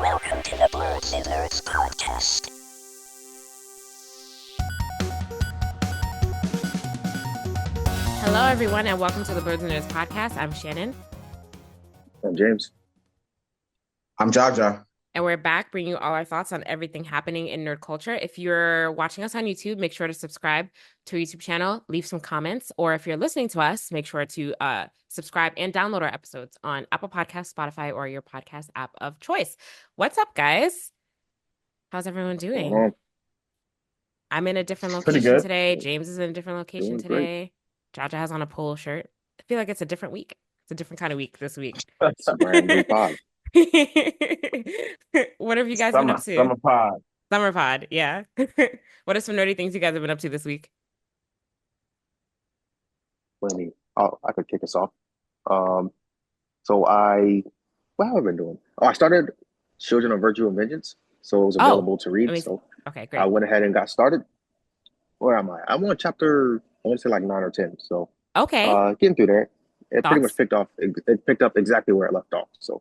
Welcome to the Blerdsnerds podcast. Hello, everyone, and welcome to the Blerdsnerds podcast. I'm Shannon. I'm James. I'm Jaja. And we're back bringing you all our thoughts on everything happening in nerd culture. If you're watching us on YouTube, make sure to subscribe to our YouTube channel, leave some comments, or if you're listening to us, make sure to subscribe and download our episodes on Apple Podcasts, Spotify, or your podcast app of choice. What's up, guys? How's everyone doing? I'm in a different location today. James is in a different location today. Jaja has on a polo shirt. I feel like it's a different week. It's a different kind of week this week. It's a brand new pod. What have you guys been up to? Summer pod. Summer pod, yeah. What are some nerdy things you guys have been up to this week? Plenty. Oh, I could kick us off. What have I been doing? I started Children of Virtue and Vengeance, so it was available to read. So okay, great. I went ahead and got started. Where am I? I'm on chapter, I want to say like 9 or 10. So getting through there. It pretty much picked up exactly where it left off. So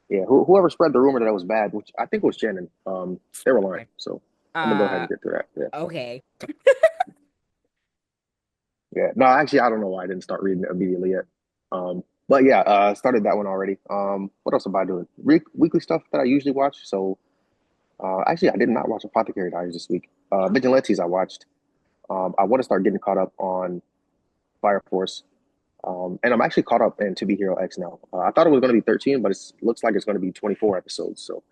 yeah, whoever spread the rumor that it was bad, which I think was Shannon, they were lying. So I'm gonna go ahead and get through that. Yeah. Okay. Yeah. No, actually, I don't know why I didn't start reading it immediately yet. But yeah, started that one already. What else am I doing? Weekly stuff that I usually watch. So actually, I did not watch Apothecary Diaries this week. Vigilantes I watched. I want to start getting caught up on Fire Force. And I'm actually caught up in To Be Hero X now. I thought it was going to be 13, but it looks like it's going to be 24 episodes. So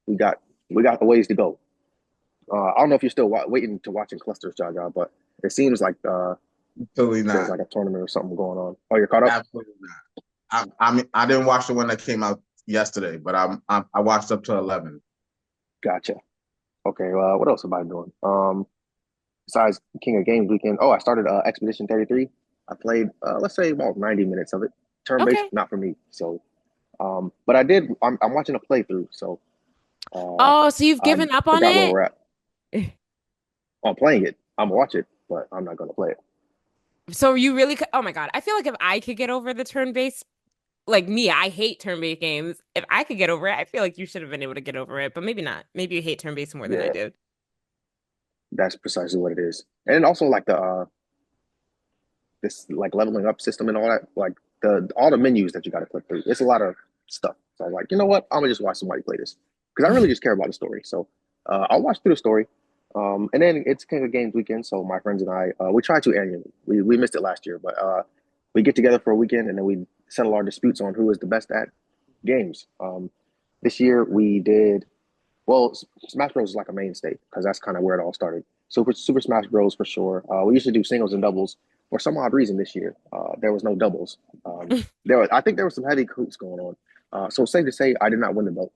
we got the ways to go. I don't know if you're still waiting to watch in clusters, Jaja, but it seems like Absolutely not. there's like a tournament or something going on. Oh, you're caught up? Absolutely not. I didn't watch the one that came out yesterday, but I watched up to 11. Gotcha. Okay. What else am I doing? Besides King of Games weekend. Oh, I started Expedition 33. I played, let's say about 90 minutes of it. Turn-based, not for me. So, but I'm watching a playthrough. So, so you've given up on where it? we're at. I'm playing it. I'm gonna watch it, but I'm not gonna play it. So you really oh my God. I feel like if I could get over the turn-based, like me, I hate turn-based games. If I could get over it, I feel like you should have been able to get over it, but maybe not. Maybe you hate turn-based more than I did. That's precisely what it is. And also like this like leveling up system and all that, like all the menus that you got to click through. It's a lot of stuff. So I was like, you know what? I'm gonna just watch somebody play this because I really just care about the story. So I'll watch through the story. And then it's King of Games weekend. So my friends and I, we try to annually. We missed it last year, but we get together for a weekend and then we settle our disputes on who is the best at games. This year we did. Well, Smash Bros is like a mainstay because that's kind of where it all started. So for Super Smash Bros for sure. We used to do singles and doubles. For some odd reason this year, there was no doubles. I think there was some heavy hoops going on. So safe to say, I did not win the belt.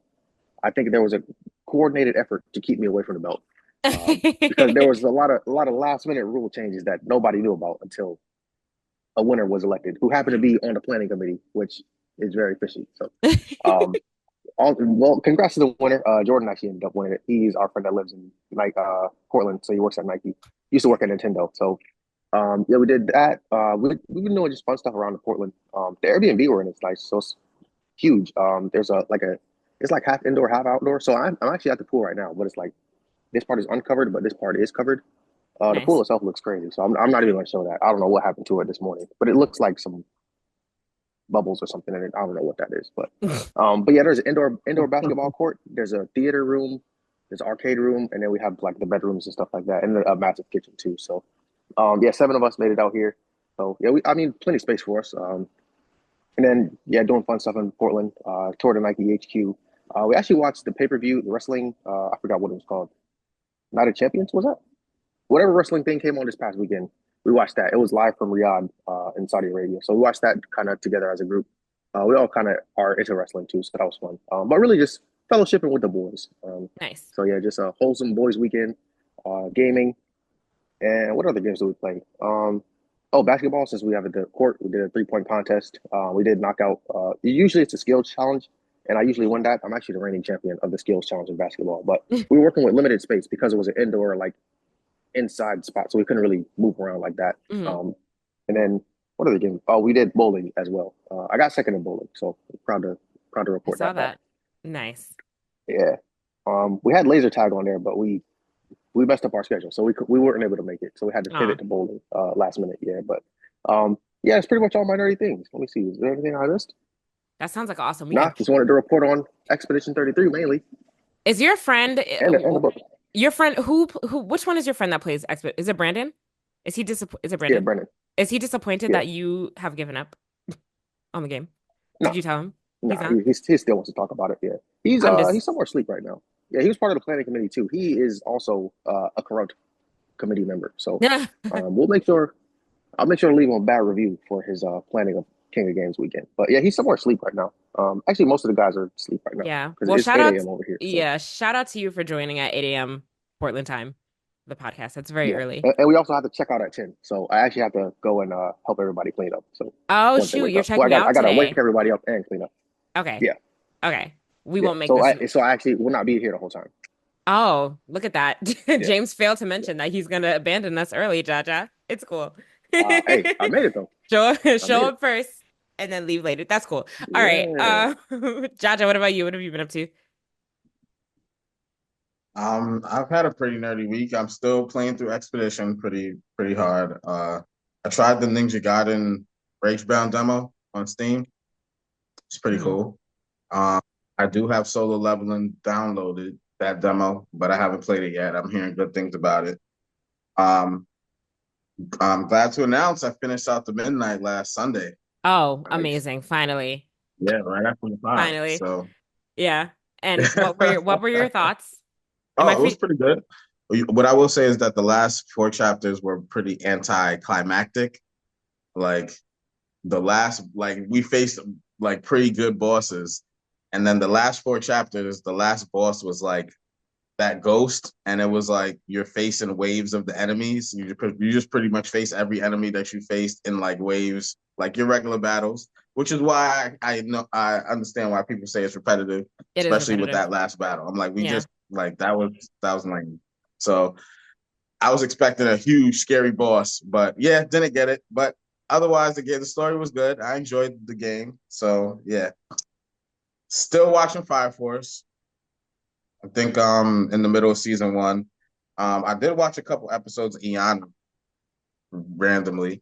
I think there was a coordinated effort to keep me away from the belt because there was a lot of last minute rule changes that nobody knew about until a winner was elected, who happened to be on the planning committee, which is very fishy. So, well, congrats to the winner. Jordan actually ended up winning it. He's our friend that lives in Portland, so he works at Nike. Used to work at Nintendo, so. Yeah, we did that. We've been doing just fun stuff around the Portland. The Airbnb we're in is nice, so it's huge. There's it's like half indoor, half outdoor. So I'm actually at the pool right now, but it's like this part is uncovered, but this part is covered. The pool itself looks crazy, so I'm not even going to show that. I don't know what happened to it this morning, but it looks like some bubbles or something in it. I don't know what that is, but yeah, there's an indoor basketball court. There's a theater room, there's an arcade room, and then we have like the bedrooms and stuff like that, and a massive kitchen too. So. Yeah, 7 of us made it out here. So yeah, plenty of space for us. And then yeah, doing fun stuff in Portland. Toured the Nike HQ. We actually watched the pay-per-view, the wrestling. I forgot what it was called. Night of Champions, was that? Whatever wrestling thing came on this past weekend, we watched that. It was live from Riyadh in Saudi Arabia. So we watched that kind of together as a group. We all kind of are into wrestling too, so that was fun. But really just fellowshipping with the boys. Nice. So yeah, just a wholesome boys weekend. Gaming. And what other games do we play? Basketball, since we have the court, we did a 3-point contest. We did knockout. Usually it's a skills challenge, and I usually win that. I'm actually the reigning champion of the skills challenge in basketball, but we were working with limited space because it was an indoor, like inside spot, so we couldn't really move around like that. And then what other games? Oh, we did bowling as well. I got second in bowling, so proud to report I saw that. Nice. Yeah. We had laser tag on there, but we messed up our schedule, so we weren't able to make it. So we had to Oh, pivot to bowling last minute. Yeah, but yeah, it's pretty much all my nerdy things. Let me see. Is there anything on this? that sounds like an awesome Nah, weekend. just wanted to report on Expedition 33 mainly, Is your friend and the book. your friend who which one is your friend that plays Expert? Is it Brandon? Is it Yeah, Brandon? Brennan. Is he disappointed Yeah. that you have given up on the game? Did No, you tell him? He's no, not? he still wants to talk about it. Yeah, I'm just he's somewhere asleep right now. Yeah, he was part of the planning committee too. He is also a corrupt committee member. So we'll make sure I'll make sure to leave him a bad review for his planning of King of Games weekend. But yeah, he's somewhere asleep right now. Actually, most of the guys are asleep right now Yeah. because Well, it's 8 a.m. over here. So shout out to you for joining at 8 a.m. Portland time, the podcast. That's very yeah, early. and we also have to check out at 10. So I actually have to go and help everybody clean up. So Oh once they shoot, wake you're up, well, checking out I gotta wake today. everybody up and clean up. Okay. Yeah, Okay. We yeah. won't make this. So I actually will not be here the whole time. Oh, look at that. Yeah, James failed to yeah. mention that he's gonna abandon us early, Jaja. It's cool. Hey, I made it though. I Show made it. up first and then leave later. That's cool. All right. Yeah. Jaja, what about you? What have you been up to? I've had a pretty nerdy week. I'm still playing through Expedition pretty hard. I tried the Ninja Gaiden Ragebound demo on Steam. It's pretty Mhm. cool. Um, I do have solo leveling downloaded that demo, but I haven't played it yet. I'm hearing good things about it. Um, I'm glad to announce I finished out the Midnight last Sunday. Oh, Nice. amazing. Finally. Yeah, right after the five. Finally. So, Yeah. And what were your oh, thoughts? Am I it was free? pretty good. What I will say is that the last four chapters were pretty anticlimactic. Like the last, like we faced like pretty good bosses, and then the last four chapters, the last boss was like that ghost, and it was like you're facing waves of the enemies. You just pretty much face every enemy that you faced in like waves, like your regular battles. Which is why I know I understand why people say it's repetitive, It is especially with repetitive. that last battle. I'm like, we Yeah. just like that was lame. So I was expecting a huge scary boss, but yeah, didn't get it. But otherwise, the story was good. I enjoyed the game. So yeah, still watching Fire Force. I think in the middle of season one. I did watch a couple episodes of Eon randomly,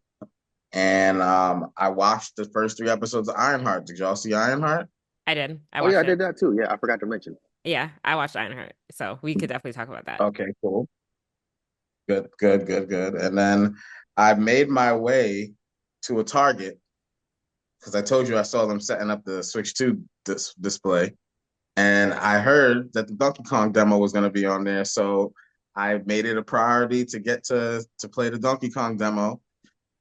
and I watched the first three episodes of Ironheart. Did y'all see Ironheart? I did. I Oh yeah, watched I it. did that too. Yeah, I forgot to mention. Yeah, I watched Ironheart. So we could definitely talk about that. Okay, cool. Good. And then I made my way to a Target because I told you I saw them setting up the Switch 2 display. And I heard that the Donkey Kong demo was going to be on there. So I made it a priority to get to play the Donkey Kong demo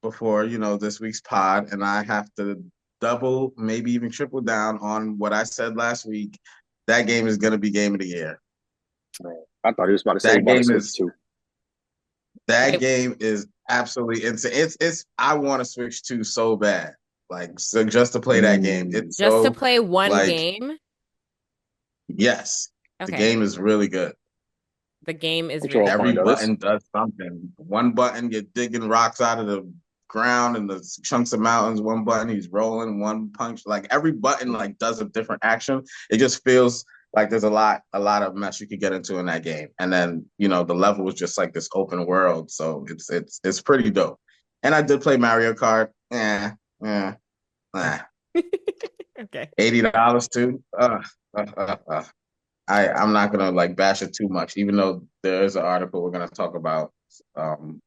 before, this week's pod. And I have to double, maybe even triple down on what I said last week. That game is going to be game of the year. Man, I thought he was about to say he That bought a game Switch is too. that game is absolutely insane. It's I want to Switch 2 so bad. Like so just to play that game. It's Just to so play one like game? yes, the Okay. game is really good. The game is I'm sure really I'll Every find good. others. button does something. One button, you're digging rocks out of the ground and the chunks of mountains. One button, he's rolling. One punch, like every button, like does a different action. It just feels like there's a lot of mess you could get into in that game. And then the level was just like this open world, so it's pretty dope. And I did play Mario Kart. Eh. Okay. $80 too. I'm not gonna like bash it too much, even though there is an article we're gonna talk um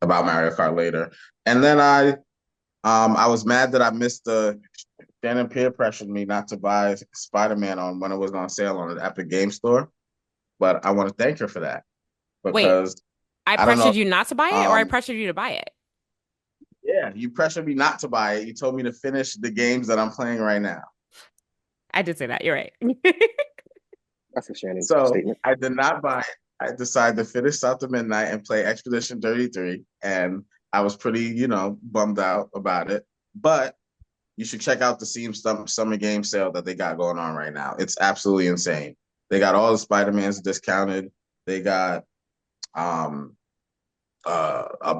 about Mario Kart later. And then I was mad that I missed the Shannon peer pressured me not to buy Spider-Man on when it was on sale on the Epic Game Store. But I want to thank her for that Wait, because I I don't pressured know. you not to buy it, or I pressured you to buy it? Yeah, you pressured me not to buy it. You told me to finish the games that I'm playing right now. I did say that. You're right. That's a Shannon So statement. I did not buy it. I decided to finish South of Midnight and play Expedition 33. And I was pretty, bummed out about it. But you should check out the Steam Summer Game Sale that they got going on right now. It's absolutely insane. They got all the Spider-Mans discounted. They got a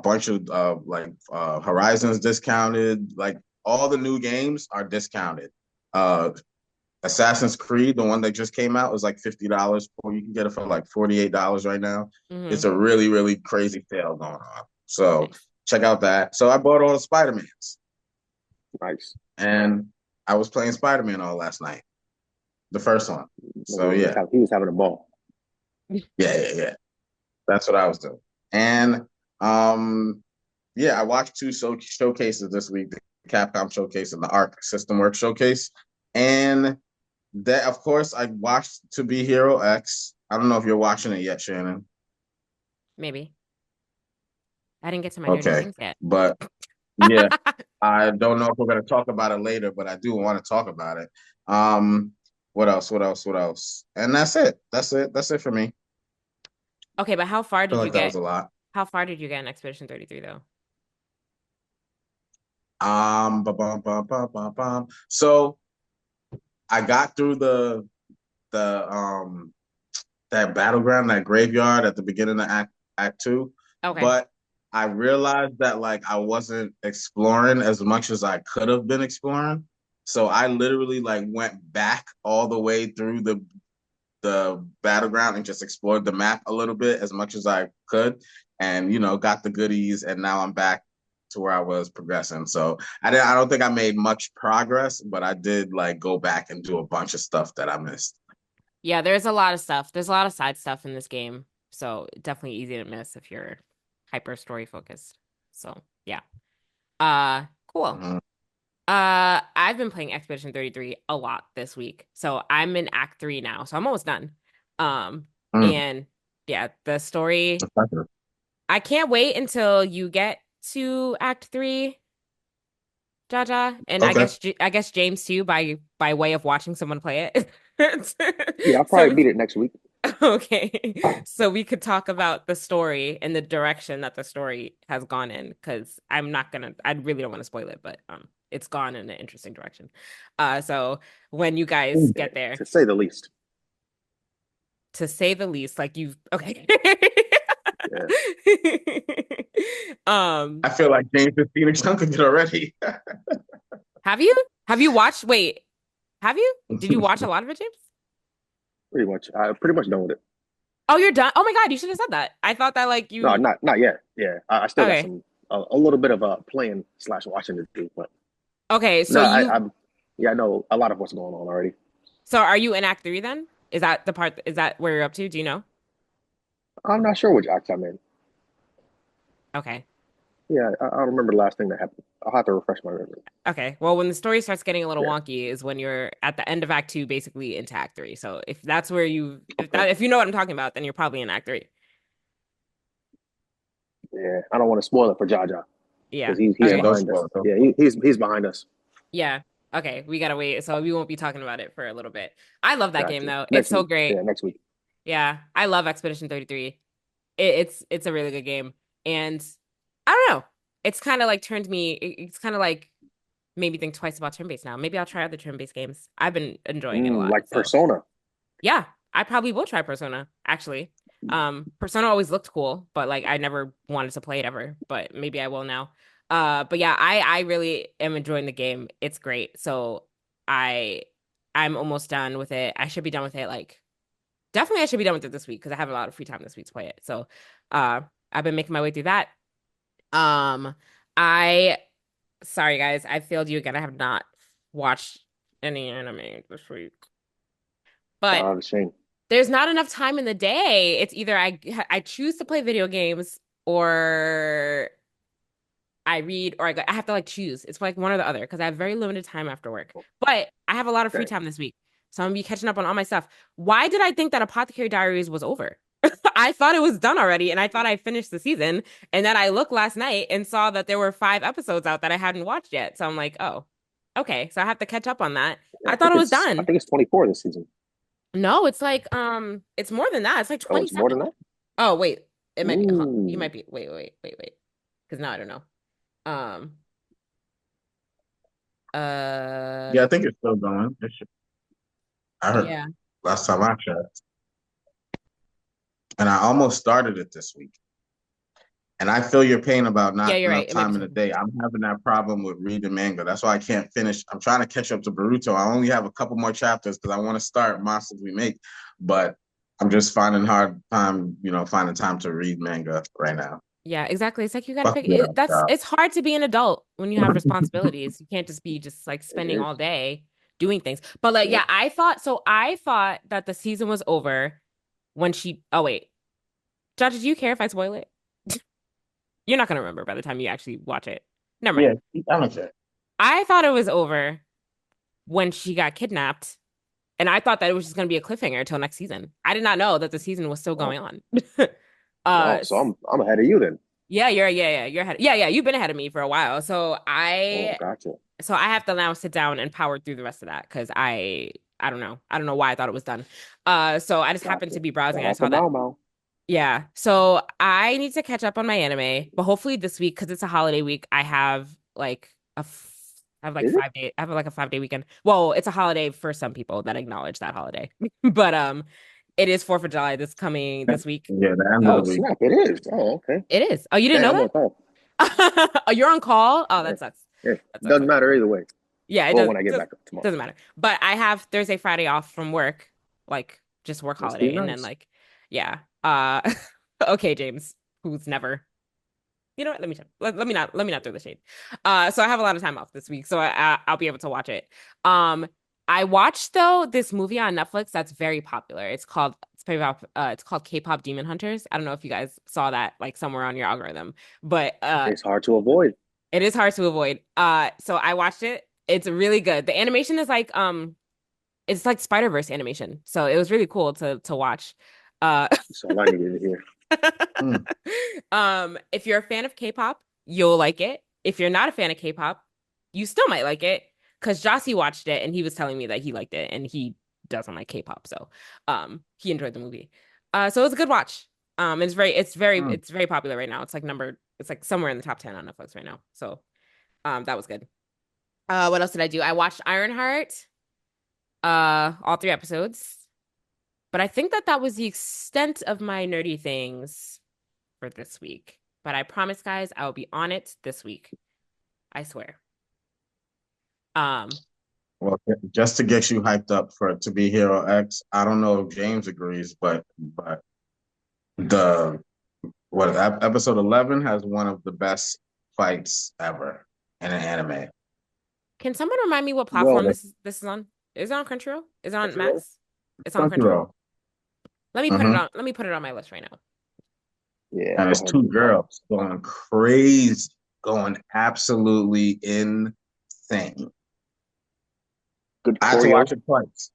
bunch of Horizons discounted. Like all the new games are discounted. Assassin's Creed, the one that just came out, is like $50, or you can get it for like $48 right now. It's a really, really crazy sale going on. So Nice. check out that. So I bought all the Spider-Mans. Nice. And I was playing Spider-Man all last night, the first one. So He yeah, he was having a ball. yeah. That's what I was doing. And yeah, I watched two showcases this week: the Capcom showcase and the Arc System Works showcase. And that, of course, I watched To Be Hero X. I don't know if you're watching it yet, Shannon. Maybe. I didn't get to my nerdy Okay, things yet. but yeah, I don't know if we're going to talk about it later, but I do want to talk about it. What else? What else? What else? And that's it. That's it. That's it for me. Okay, but how far I feel did you like that get? was a lot. How far did you get in Expedition 33 though? So I got through the that battleground, that graveyard at the beginning of Act Two, Okay. but I realized that like I wasn't exploring as much as I could have been exploring. So I literally like went back all the way through the battleground and just explored the map a little bit as much as I could, and got the goodies, and now I'm back to where I was progressing. So I don't think I made much progress, but I did like go back and do a bunch of stuff that I missed. Yeah, there's a lot of stuff. There's a lot of side stuff in this game. So definitely easy to miss if you're hyper story focused. So yeah. Cool. Mhm. I've been playing Expedition 33 a lot this week. So I'm in Act 3 now. So I'm almost done. Um, Mm. and yeah, the story, I can't wait until you get to Act 3, Jaja. And Okay. I guess James too by way of watching someone play it. Yeah, I'll So probably beat it next week. okay. So we could talk about the story and the direction that the story has gone in, because I really don't want to spoil it, but it's gone in an interesting direction. So when you guys get there, To say the least. to say the least, like you've okay. Yeah. I feel like James has seen a chunk of it already. Have you? Have you watched? Wait, have you? Did you watch a lot of it, James? Pretty much. I pretty much done with it. Oh, you're done. Oh my God, you should have said that. I thought that like No, you. not yet. Yeah, I still got Okay. some a little bit of playing / watching to do, but Okay, so no, you. yeah, I know a lot of what's going on already. So are you in Act 3 then? Is that the part? Is that where you're up to? Do you know? I'm not sure which act I'm in. Okay. Yeah, I don't remember the last thing that happened. I'll have to refresh my memory. Okay. Well, when the story starts getting a little Yeah. wonky is when you're at the end of Act 2, basically into Act 3. So if that's where Okay. if you know what I'm talking about, then you're probably in Act 3. Yeah, I don't want to spoil it for Jaja Yeah. because he's Okay. Don't behind us. spoil it. Don't Yeah, spoil he's behind us. Yeah. Okay. We gotta wait. So we won't be talking about it for a little bit. I love that game Gotcha. though. It's Next so week. great. Yeah, next week. Yeah. I love Expedition 33. It's a really good game. And I don't know. It's kind of like turned me, it's kind of like made me think twice about turn-based now. Maybe I'll try other turn-based games. I've been enjoying it a lot. Like So Persona. yeah, I probably will try Persona, actually. Persona always looked cool, but like I never wanted to play it ever, but maybe I will now. But yeah, I really am enjoying the game. It's great. So I I'm almost done with it. I should be done with it like definitely I should be done with it this week because I have a lot of free time this week to play it. So uh I've been making my way through that. I sorry guys, I failed you again. I have not watched any anime this week. But Oh, the shame. there's not enough time in the day. It's either I choose to play video games or I read or I have to like choose. It's like one or the other because I have very limited time after work. But I have a lot of free Okay. time this week. So I'm gonna be catching up on all my stuff. Why did I think that Apothecary Diaries was over? I thought it was done already and I thought I finished the season. And then I looked last night and saw that there were 5 episodes out that I hadn't watched yet. So I'm like, oh, okay. So I have to catch up on that. Yeah, I thought it was I done. think it's 24 this season. No, it's like it's more than that. It's like Oh, it's more 27. than that. Oh, wait. It might be you Ooh. might be wait. Because now I don't know. Um Yeah, I think it's still going. I heard yeah. last time I checked, and I almost started it this week. And I feel your pain about Yeah, not you're enough right. It might be time in the day. I'm having that problem with reading manga. That's why I can't finish. I'm trying to catch up to Boruto. I only have a couple more chapters because I want to start Monsters We Make, but I'm just finding finding time to read manga right now. Yeah, exactly. It's like you gotta Fuck figure yeah, it, that's child. it's hard to be an adult when you have responsibilities. You can't just be just like It spending all is. day doing things. But like, Yeah. yeah, I thought that the season was over when she oh wait. Judge, do you care if I spoil it? You're not gonna remember by the time you actually watch it. Never mind. Yeah, I don't care. I thought it was over when she got kidnapped, and I thought that it was just gonna be a cliffhanger until next season. I did not know that the season was still Oh, going on. oh, so I'm ahead of you then. Yeah, you're ahead. Yeah, you've been ahead of me for a while. Oh, gotcha. So I have to now sit down and power through the rest of that because I don't know. I don't know why I thought it was done. So I just happened Gotcha. to be browsing Shout and I out to saw that. Mau Mau. Yeah. So I need to catch up on my anime, but hopefully this week, because it's a holiday week, I have like I have like Is it? 5 day I have like a 5 day weekend. Well, it's a holiday for some people that acknowledge that holiday. But it is 4th of July this week. Yeah, the end of the Oh, So week. snap. It is. Oh, okay. it is. Oh, you didn't Dang, know I'm that? on call. Oh, you're on call? Oh, Yeah. that sucks. Yeah. That sucks. Doesn't Okay. matter either way. Yeah, it Or does, when I get back up tomorrow. doesn't matter. But I have Thursday, Friday off from work, like just work Must be holiday, and then nice. like, yeah. Okay, James, who's never. You know what? Let me check. Let me not throw the shade. So I have a lot of time off this week, so I'll be able to watch it. I watched though this movie on Netflix that's very popular. It's called K-pop Demon Hunters. I don't know if you guys saw that like somewhere on your algorithm, but It's hard to avoid. it is hard to avoid. So I watched it. It's really good. The animation is like it's like Spider-Verse animation. So it was really cool to watch. Uh That's all I needed to hear. Mm. if you're a fan of K-pop, you'll like it. If you're not a fan of K-pop, you still might like it because Jossie watched it and he was telling me that he liked it and he doesn't like K-pop, so he enjoyed the movie. So it was a good watch. Mm. It's very popular right now. It's like somewhere in the top 10 on Netflix right now. So that was good. What else did I do? I watched Ironheart, all 3 episodes. But I think that was the extent of my nerdy things for this week. But I promise, guys, I will be on it this week. I swear. Um, Well, just to get you hyped up for it to be Hero X, I don't know if James agrees, but the episode 11 has one of the best fights ever in an anime. can someone remind me what Well, platform this is on? Is it on Crunchyroll? Is it on Crunchyroll. Max? It's on Crunchyroll. Crunchyroll. Let me put it on my list right now. Yeah, And go it's ahead two and do that. girls going crazy, going absolutely insane. Good I had to watch choreo. it twice.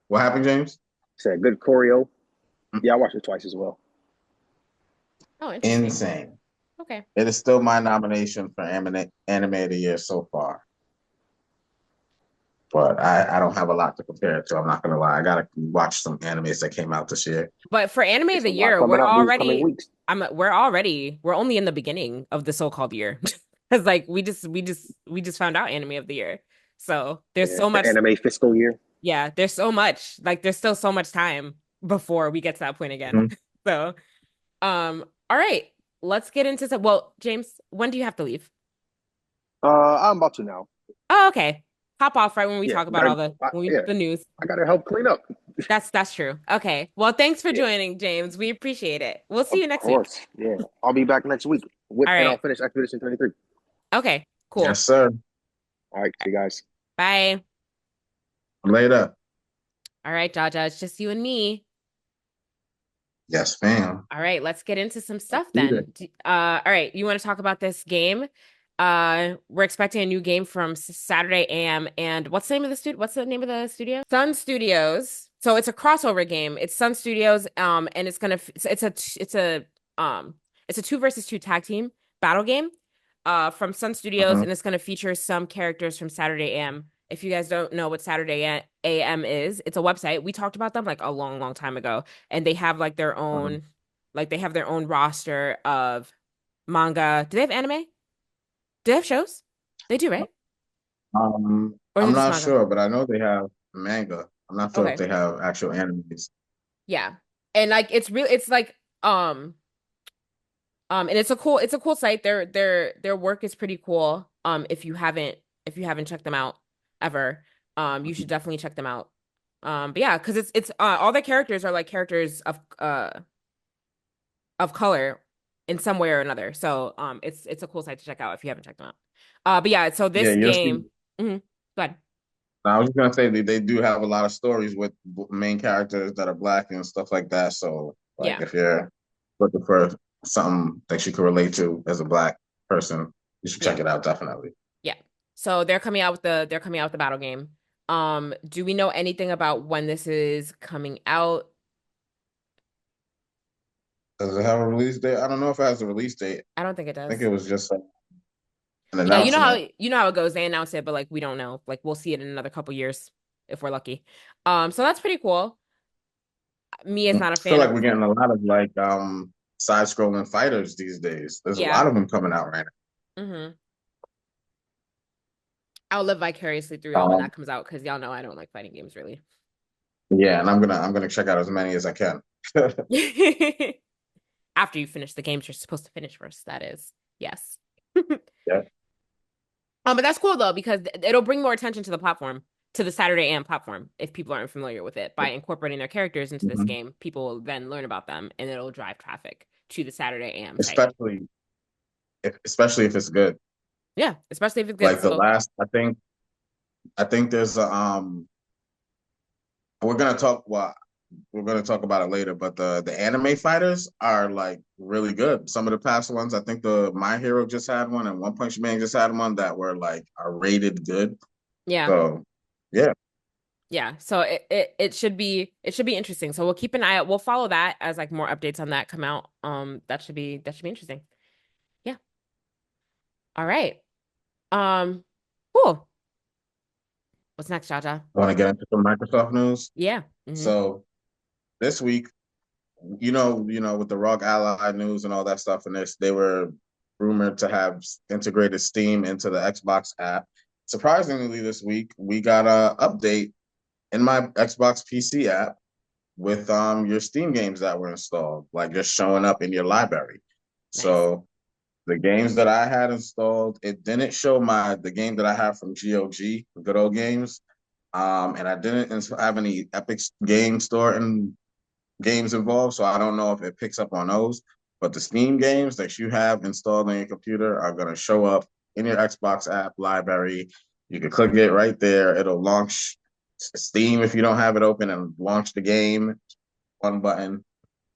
What happened, James? Said good choreo. Yeah, I watched it twice as well. Oh, interesting. Insane. Okay. It is still my nomination for anime of the year so far. But I don't have a lot to compare it to. I'm not gonna lie. I gotta watch some animes that came out this year. But for anime of There's the a lot year, coming out these coming weeks. we're only in the beginning of the so-called year. Because like we just found out anime of the year. So there's Yeah, so the much. anime fiscal year. Yeah, there's so much. Like there's still so much time before we get to that point again. Mhm. So, all right, let's get into some. Well, James, when do you have to leave? I'm about to now. Oh, okay. Hop off right when we Yeah, talk about all the yeah, the news. I gotta help clean up. That's true. Okay. Well, thanks for Yeah, joining, James. We appreciate it. We'll see of you next week. course. Yeah, I'll be back next week All and I'll right. finish Expedition 23. Okay. Cool. Yes, sir. All right, see you guys. Bye. Later. All right, Jaja, it's just you and me. Yes, fam. All right, let's get into some stuff do then. All right, you want to talk about this game? We're expecting a new game from Saturday AM, and what's the name of the studio? What's the name of the studio? Sun Studios. So it's a crossover game. It's Sun Studios, and it's a 2 versus 2 tag team battle game, from Sun Studios, Mhm. and it's gonna feature some characters from Saturday AM. If you guys don't know what Saturday AM is, it's a website. We talked about them like a long, long time ago, and they have like their own, roster of manga. Do they have anime? Do they have shows? They do, right? Or is it I'm just not manga? sure, but I know they have manga. I'm not sure if Okay. they have actual animes. Yeah. And like it's real it's like And it's a cool site. Their work is pretty cool. If you haven't checked them out ever, you should definitely check them out. But yeah, because it's all the characters are like characters of color in some way or another. So it's a cool site to check out if you haven't checked them out. But yeah, so Yeah, this you'll see. game, go ahead. I was just gonna say they do have a lot of stories with main characters that are black and stuff like that. So, like, Yeah, if you're looking for something that you can relate to as a black person, you should yeah, check it out definitely. yeah. So they're coming out with the battle game. Do we know anything about when this is coming out? Does it have a release date? I don't know if it has a release date. I don't think it I think does. it was just like an Yeah, announcement. you know how it goes. They announce it, but like we don't know. Like we'll see it in another couple years if we're lucky. So that's pretty cool. Me is I not a feel fan like of. we're getting a lot of like side-scrolling fighters these days. There's a Yeah. lot of them coming out right Mm-hmm. I'll live vicariously through now. y'all when that comes out because y'all know I don't like fighting games really. Yeah, and I'm gonna check out as many as I can. After you finish the games you're supposed to finish first, that is. Yes. Yeah. But that's cool though because it'll bring more attention to the platform, to the Saturday AM platform, if people aren't familiar with it. By incorporating their characters into this Mhm. game, people will then learn about them, and it'll drive traffic to the Saturday AM site. Especially if it's good. Yeah, especially if it's good. Like the So last, I think there's a we're gonna talk well, we're gonna talk about it later, but the anime fighters are like really good. Some of the past ones, I think the My Hero just had one and One Punch Man just had one that were like are rated good. yeah, So yeah, yeah. So it should be interesting. So we'll keep an eye out. We'll follow that as like more updates on that come out. That should be interesting. Yeah. All right. Um, cool. What's next, Jaja? I want to get into some Microsoft news. Yeah. So this week, with the ROG Ally news and all that stuff, and they were rumored to have integrated Steam into the Xbox app. Surprisingly, this week we got a update in my Xbox PC app with your Steam games that were installed, like just showing up in your library. Nice. So the games that I had installed, it didn't show the game that I have from GOG, Good Old Games. And I didn't have any Epic Game Store and games involved, so I don't know if it picks up on those. But the Steam games that you have installed on your computer are going to show up in your Xbox app library. You can click it right there. It'll launch Steam if you don't have it open and launch the game. One button.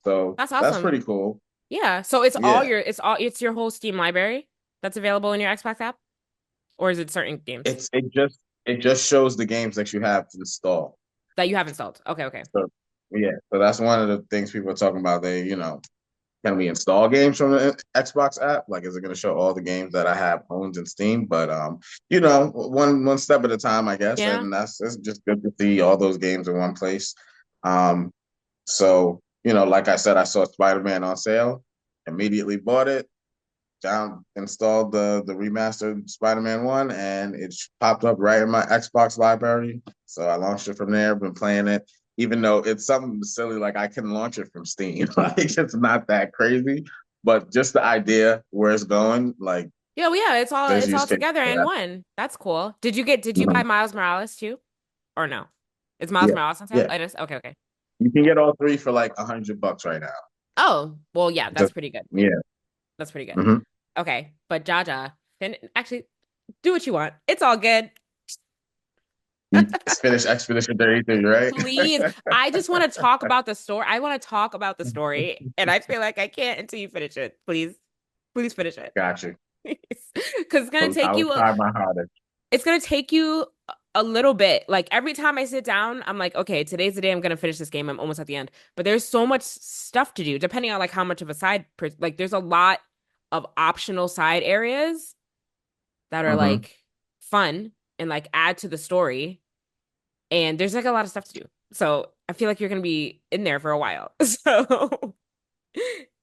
So That's that's awesome. pretty cool. Yeah. So it's all Yeah. your it's your whole Steam library that's available in your Xbox app, or is it certain games It just shows the games that you have to install. that you have installed? Okay. Okay. So yeah, so that's one of the things people are talking about. Can we install games from the Xbox app? Like, is it going to show all the games that I have owned in Steam? But one step at a time, I guess. Yeah. And it's just good to see all those games in one place. Um, so like I said, I saw Spider-Man on sale, immediately bought it, installed the remastered Spider-Man 1, and it popped up right in my Xbox library. So I launched it from there, been playing it, even though it's something silly, like I can launch it from Steam. Like it's not that crazy, but just the idea where it's going, like Yeah, well, yeah, there's it's use all cases together for in that. one. That's cool. Did you buy Mhm. Miles Morales too? Or no? Is Miles Yeah, Morales on sale? yeah. It is? Okay, okay. You can get all three for like $100 right now. Oh, well, yeah, that's Just pretty good. yeah. That's pretty good. hmm Okay, but Jaja, actually, do what you want. It's all good. You finish Expedition 33, right? Please, I just want to talk about the story. I want to talk about the story, and I feel like I can't until you finish it. Please, please finish it. Got you. Because I will try my hardest. it's gonna take you a little bit. Like every time I sit down, I'm like, okay, today's the day I'm gonna finish this game. I'm almost at the end. But there's so much stuff to do, depending on like how much of a like there's a lot of optional side areas that are hmm like fun and like add to the story. And there's like a lot of stuff to do. So I feel like you're gonna be in there for a while. So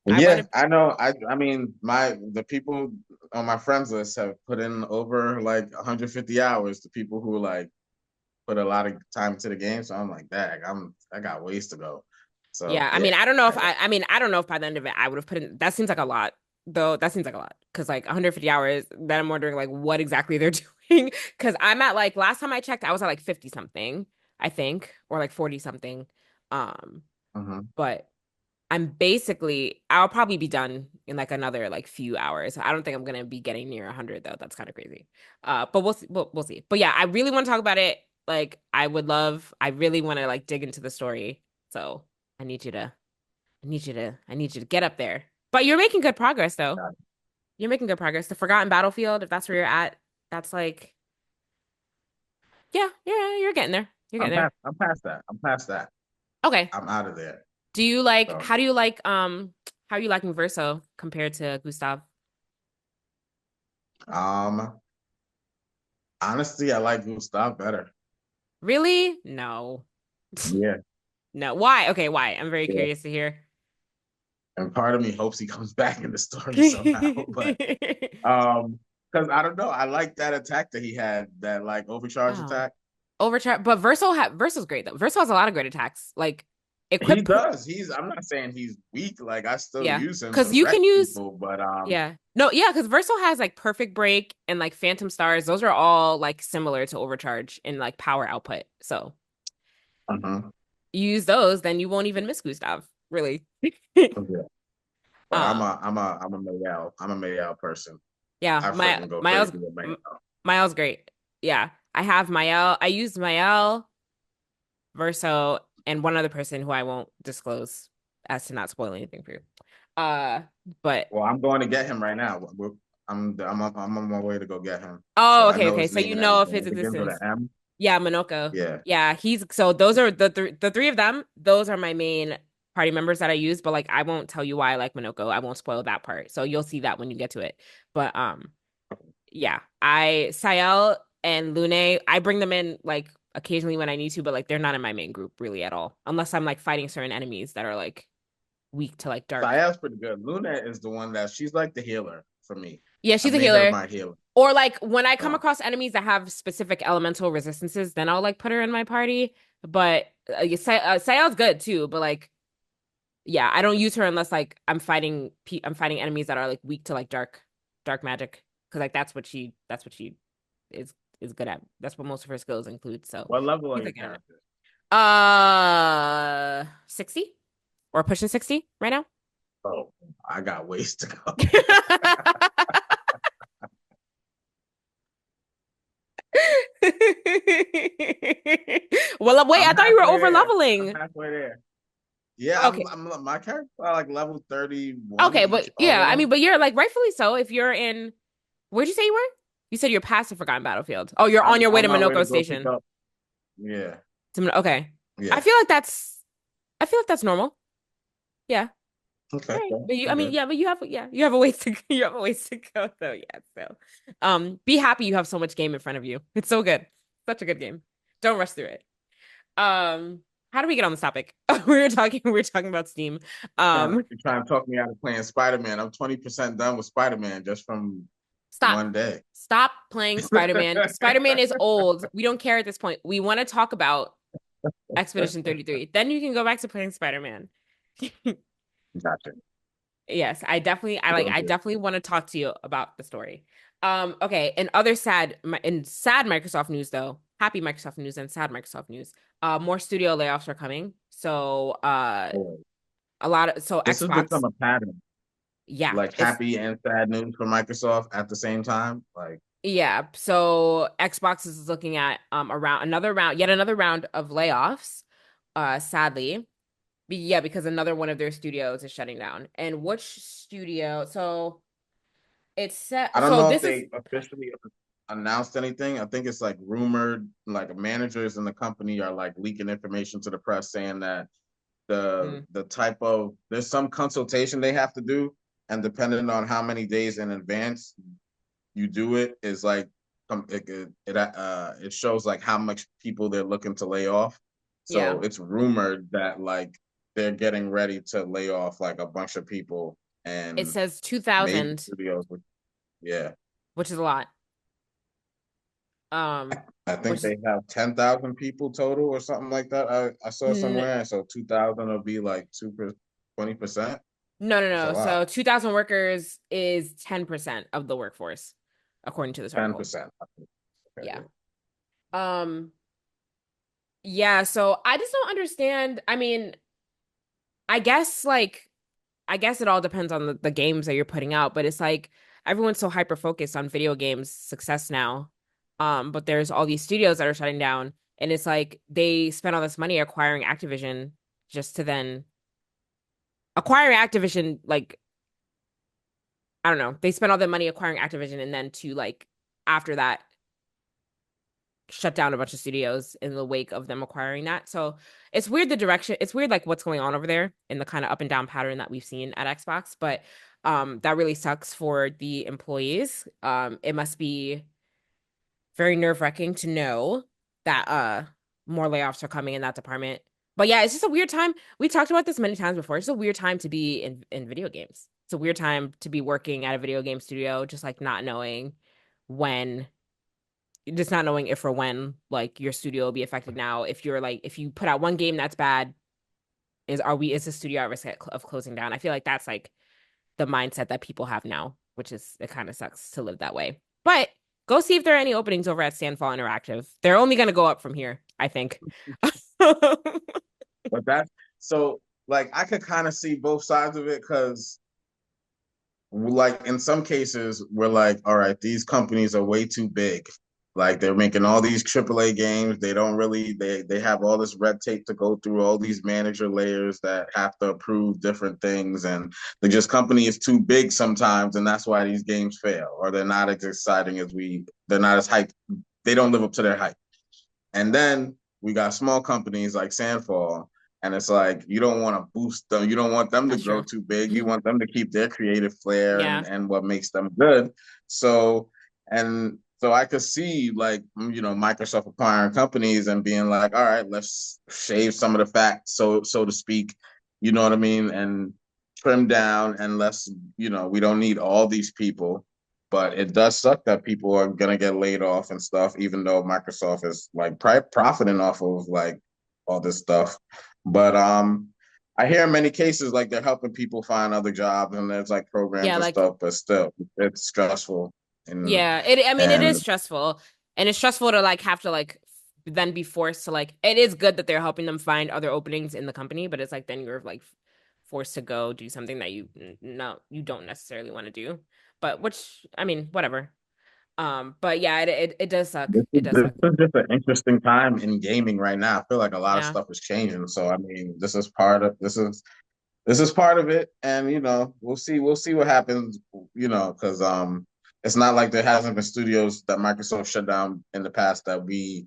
I want Yeah, to, I know. I mean, the people on my friends list have put in over like 150 hours. The people who like put a lot of time into the game. So I'm like, dang, I got ways to go. So yeah. I yeah, mean, I don't know I if got. I mean, I don't know if by the end of it I would have put in. That seems like a lot. though, that seems like a lot because like 150 hours, then I'm wondering like what exactly they're doing. Because I'm at like last time I checked, I was at like 50 something, I think, or like 40 something. Um, Mhm. but I'll probably be done in like another like few hours. I don't think I'm gonna be getting near 100 though. That's kind of crazy. But we'll see. We'll see. But yeah, I really want to talk about it. Like, I really want to like dig into the story. So I need you to, I need you to get up there. But you're making good progress though. You're making good progress. The Forgotten Battlefield, if that's where you're at, that's like, yeah, you're getting there. You're getting there. I'm past that. I'm past that. Okay. I'm out of there. Do you like, So, how are you liking Verso compared to Gustav? um, honestly, I like Gustav better. Really? No. Yeah, No. Why? Okay, why? I'm very yeah. curious to hear. And part of me hopes he comes back in the story somehow, but because I don't know, I like that attack that he had, that like overcharge Oh. attack. Overcharge, but Verso's great though. Verso has a lot of great attacks. Like He equip does. I'm not saying he's weak. Like I still yeah. use him to Because you wreck can use people, but yeah. No, yeah, because Verso has like Perfect Break and like Phantom Stars. Those are all like similar to Overcharge in like power output. So uh-huh. you use those, then you won't even miss Gustav, really. Yeah. But Um, I'm a Mayel. I'm a Mayel person. yeah, I freaking go crazy with Mayel. Mael's great. Yeah. I have Mael. I used Mael, Verso, and one other person who I won't disclose as to not spoil anything for you. Uh, but Well, I'm going to get him right now. I'm on my way to go get him. So oh, I okay, know okay. his So name you and know of everything. his It begins with existence. an M. Yeah, Monoko. Yeah. Yeah, he's so those are the three of them. Those are my main party members that I use, but like I won't tell you why I like Monoko. I won't spoil that part. So you'll see that when you get to it. But yeah, I Sael and Lune, I bring them in like occasionally when I need to, but like they're not in my main group really at all, unless I'm like fighting certain enemies that are like weak to like dark. Sayal's pretty good. Luna is the one that she's like the healer for me. Yeah, I she's a made her healer. my healer. Or like when I come So, across enemies that have specific elemental resistances, then I'll like put her in my party. But Sayal's good too, but like yeah, I don't use her unless like I'm fighting enemies that are like weak to like dark magic because like that's what she is is good at. That's what most of her skills include. So what level are he's your like in it. characters? 60 or pushing 60 right now. Oh, I got ways to go. Well, wait, I'm I thought you were halfway over there. I'm leveling. halfway there. Yeah, Okay. I'm my characters are like level 31 Okay, each, but all yeah, of I mean, them. but you're like rightfully so if you're in where'd you say you were? You said you're past the Forgotten Battlefield. Oh, you're on I'm your way on to my way to Minoko go pick Station. up. Yeah, Okay. I yeah. feel like I feel like that's normal. Yeah. Okay, All right. cool. But you I I'm mean, good. yeah, but you have a ways to you have a ways to go though. Yeah. So be happy you have so much game in front of you. It's so good. Such a good game. Don't rush through it. Um, how do we get on this topic? We were talking about Steam. You're trying to talk me out of playing Spider-Man. I'm 20% done with Spider-Man just from Stop. one day. Stop playing Spider-Man. Spider-Man is old. We don't care at this point. We want to talk about Expedition 33. Then you can go back to playing Spider-Man. Gotcha. Yes, I Okay. definitely want to talk to you about the story. Okay, and other sad Microsoft news though. Happy Microsoft news and sad Microsoft news. More studio layoffs are coming. So Oh, a lot of so this has Xbox, become a pattern, yeah, like it's happy and sad news for Microsoft at the same time. Like, yeah. So Xbox is looking at yet another round of layoffs. Sadly. Yeah, because another one of their studios is shutting down. And which studio? So it's set. I don't So know if this is they officially announced anything. I think it's like rumored, like managers in the company are like leaking information to the press saying that mm, the type of there's some consultation they have to do, and depending on how many days in advance you do it, is like it shows like how much people they're looking to lay off. yeah. So it's rumored that like they're getting ready to lay off like a bunch of people It and says major 2,000, studios. Yeah, which is a lot. I think Which is they have 10,000 people total or something like that. I saw n somewhere, so 2,000 will be like 20%. No. That's a So lot. 2,000 workers is 10% of the workforce, according to this article. 10%. Okay. Yeah. Um, yeah, so I just don't understand. I mean, I guess like I guess it all depends on the games that you're putting out, but it's like everyone's so hyper focused on video games success now. But there's all these studios that are shutting down, and it's like they spent all this money acquiring Activision just to then acquire Activision, like I don't know, they spent all the money acquiring Activision and then to like after that shut down a bunch of studios in the wake of them acquiring that. So it's weird the direction. It's weird like what's going on over there in the kind of up and down pattern that we've seen at Xbox. But that really sucks for the employees. It must be very nerve-wracking to know that more layoffs are coming in that department. But yeah, it's just a weird time. We talked about this many times before. It's a weird time to be in video games. It's a weird time to be working at a video game studio, just like not knowing when just not knowing if or when like your studio will be affected now. If you're like if you put out one game that's bad, is the studio at risk of closing down? I feel like that's like the mindset that people have now, which is it kind of sucks to live that way. But go see if there are any openings over at Sandfall Interactive. They're only gonna go up from here, I think. But that's so like I could kind of see both sides of it because like in some cases we're like, all right, these companies are way too big. Like they're making all these AAA games. They don't really they have all this red tape to go through, all these manager layers that have to approve different things, and the just company is too big sometimes, and that's why these games fail or they're not as exciting as they're not as hyped. They don't live up to their hype. And then we got small companies like Sandfall, and it's like you don't want to boost them. You don't want them to That's grow true. too big. You want them to keep their creative flair Yeah. and what makes them good. So and so I could see like Microsoft acquiring companies and being like, all right, let's shave some of the fat, so to speak. You know what I mean? And trim down and let's we don't need all these people, but it does suck that people are gonna get laid off and stuff, even though Microsoft is like profiting off of like all this stuff. But I hear in many cases like they're helping people find other jobs and there's like programs Yeah, and like stuff, but still it's stressful. And yeah, it is and stressful. And it's stressful to like have to like then be forced to like it is good that they're helping them find other openings in the company, but it's like then you're like forced to go do something that you don't necessarily want to do. But which I mean, whatever. But yeah, it does suck. this is, It does this suck. is just an interesting time in gaming right now. I feel like a lot of Yeah. stuff is changing. So I mean, this is part of it, and we'll see what happens, because it's not like there hasn't been studios that Microsoft shut down in the past that we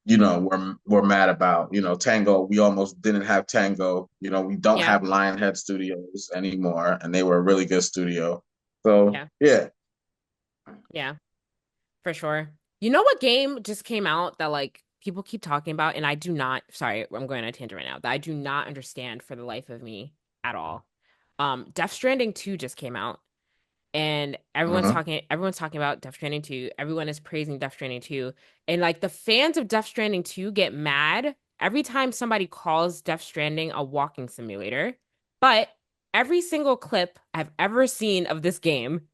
we're mad about. Tango, we almost didn't have Tango. We don't Yeah. have Lionhead Studios anymore, and they were a really good studio. So Yeah. yeah. Yeah. For sure. You know what game just came out that like people keep talking about, and I do not, sorry, I'm going on a tangent right now, that I do not understand for the life of me at all. Death Stranding 2 just came out, and Mhm. everyone's talking about Death Stranding 2. Everyone is praising Death Stranding 2. And like the fans of Death Stranding 2 get mad every time somebody calls Death Stranding a walking simulator. But every single clip I've ever seen of this game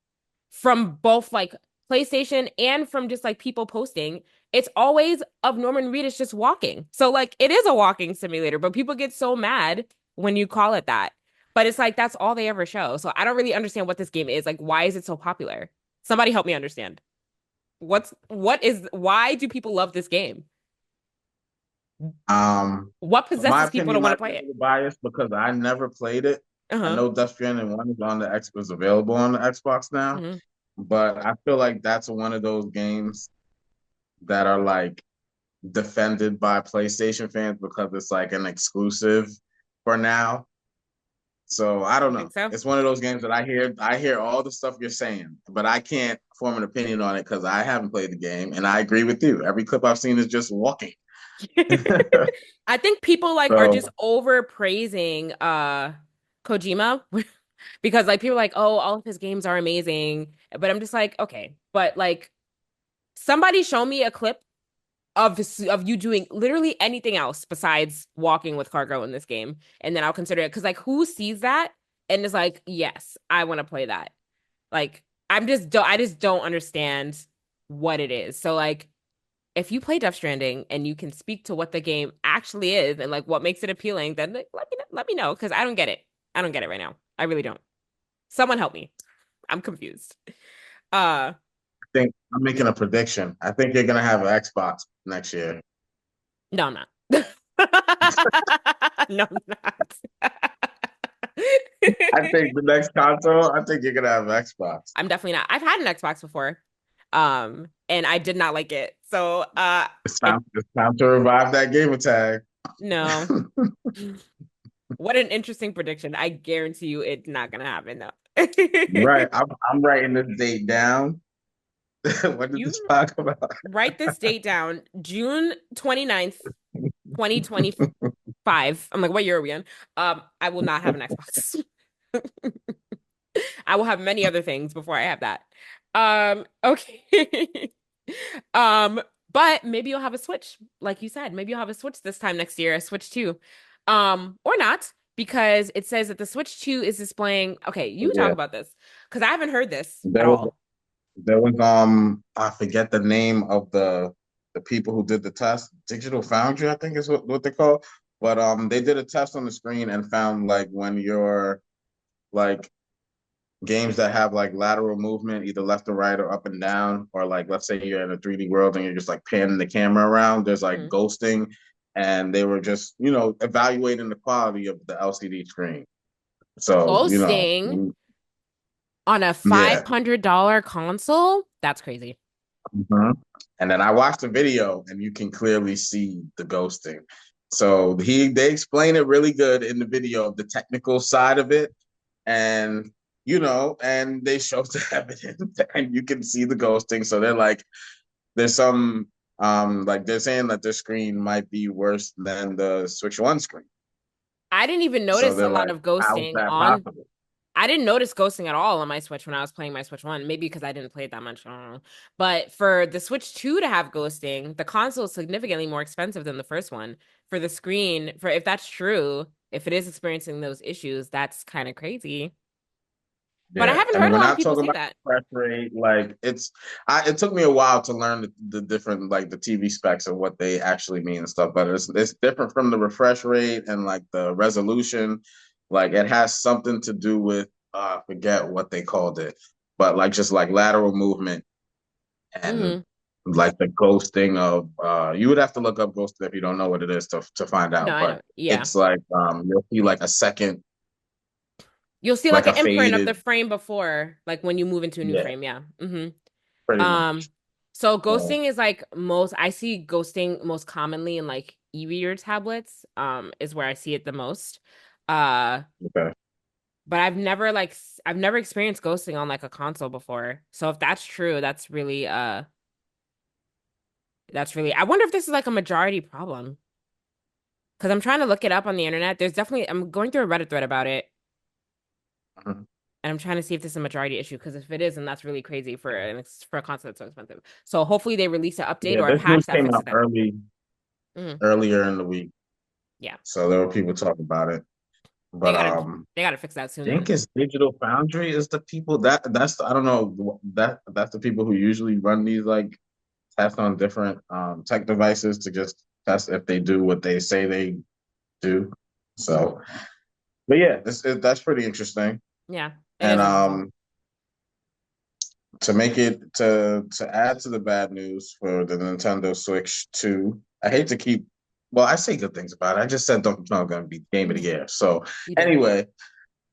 from both like PlayStation and from just like people posting, it's always of Norman Reedus just walking. So like it is a walking simulator, but people get so mad when you call it that. But it's like that's all they ever show. So I don't really understand what this game is. Like, why is it so popular? Somebody help me understand. Why do people love this game? Um, What my possesses people to opinion want to might be play a it? little biased because I never played it. I Uh-huh. know Death Stranding 1 is available on the Xbox now, Hmm. but I feel like that's one of those games that are like defended by PlayStation fans because it's like an exclusive for now. So I don't You know. think so? It's one of those games that I hear all the stuff you're saying, but I can't form an opinion on it because I haven't played the game. And I agree with you. Every clip I've seen is just walking. I think people like are just So over praising Kojima because like people are like, oh, all of his games are amazing. But I'm just like, okay, but like somebody show me a clip of you doing literally anything else besides walking with cargo in this game, and then I'll consider it. Because like who sees that and it's like, yes, I want to play that. Like, I just don't understand what it is. So like, if you play Death Stranding and you can speak to what the game actually is and like what makes it appealing, then like, let me know because I don't get it. I don't get it right now. I really don't. Someone help me. I'm confused. Uh, I think I'm making a prediction. I think you're gonna have an Xbox next year. no, I'm not. No, I'm not. I think the next console, I think you're gonna have an Xbox. I'm definitely not. I've had an Xbox before, and I did not like it. So, It's time to revive that gamer tag. no. What an interesting prediction. I guarantee you it's not gonna happen though. Right. I'm writing this date down. What did You this talk about? write this date down, June 29th, 2025. I'm like, what year are we in? I will not have an Xbox. I will have many other things before I have that. Okay. Um, but maybe you'll have a Switch, like you said. Maybe you'll have a Switch this time next year, a Switch 2. Or not, because it says that the Switch 2 is displaying. Okay, you talk Yeah. about this because I haven't heard this at There was all. there was I forget the name of the people who did the test. Digital Foundry, I think is what they call. But they did a test on the screen and found like when you're like games that have like lateral movement, either left or right or up and down, or like let's say you're in a 3D world and you're just like panning the camera around, there's like Mhm. ghosting, and they were just, evaluating the quality of the LCD screen. So, Ghosting on a yeah. $500 console? That's crazy. Mhm. And then I watched the video and you can clearly see the ghosting. So they explain it really good in the video, the technical side of it. And and they show the evidence and you can see the ghosting. So they're like, there's some like they're saying that the screen might be worse than the Switch One screen. I didn't even So notice they're a lot like, of how's ghosting that on. possible? I didn't notice ghosting at all on my Switch when I was playing my Switch 1. Maybe because I didn't play it that much. I don't know. But for the Switch 2 to have ghosting, the console is significantly more expensive than the first one. For the screen, for if that's true, if it is experiencing those issues, that's kind of crazy. But I Yeah, haven't heard and a we're lot of not people talking say about that. refresh rate. Like it took me a while to learn the different like the TV specs and what they actually mean and stuff. But it's different from the refresh rate and like the resolution. Like it has something to do with I forget what they called it, but like just like lateral movement and Hmm. like the ghosting of you would have to look up ghosting if you don't know what it is to find No, out. I But know. Yeah. it's like you'll see like a second, You'll see like like an a imprint of the faded, frame before, like when you move into a new yeah, frame. Yeah. Hmm. pretty Um, much. so So, ghosting is like I see ghosting most commonly in like e-reader tablets, is where I see it the most. Uh, okay. but I've never experienced ghosting on like a console before. So if that's true, that's really I wonder if this is like a majority problem. Because I'm trying to look it up on the internet. There's definitely I'm going through a Reddit thread about it, Mhm. and I'm trying to see if this is a majority issue. Because if it is, then that's really crazy for for a console that's so expensive. So hopefully they release an update Yeah, or a this news patch that came fixes out that. Hmm. earlier in the week, Yeah, so there were people talking about it. they But gotta they gotta fix that soon I think then. it's Digital Foundry is the people I don't know that's the people who usually run these like tests on different tech devices to just test if they do what they say they do. Hmm. So, but yeah, that's pretty interesting. Yeah, it And is interesting. to make it to add to the bad news for the Nintendo Switch 2, I hate to keep well, I say good things about it. I just said Donkey Kong gonna be game of the year. So You did. anyway,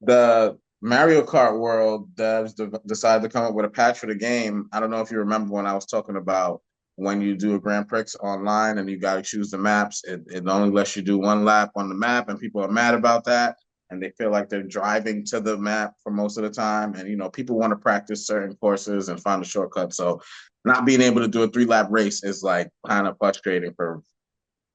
the Mario Kart World devs decided to come up with a patch for the game. I don't know if you remember when I was talking about when you do a Grand Prix online and you got to choose the maps. It only lets you do one lap on the map, and people are mad about that. And they feel like they're driving to the map for most of the time. And, people want to practice certain courses and find a shortcut. So not being able to do a 3-lap race is like kind of frustrating for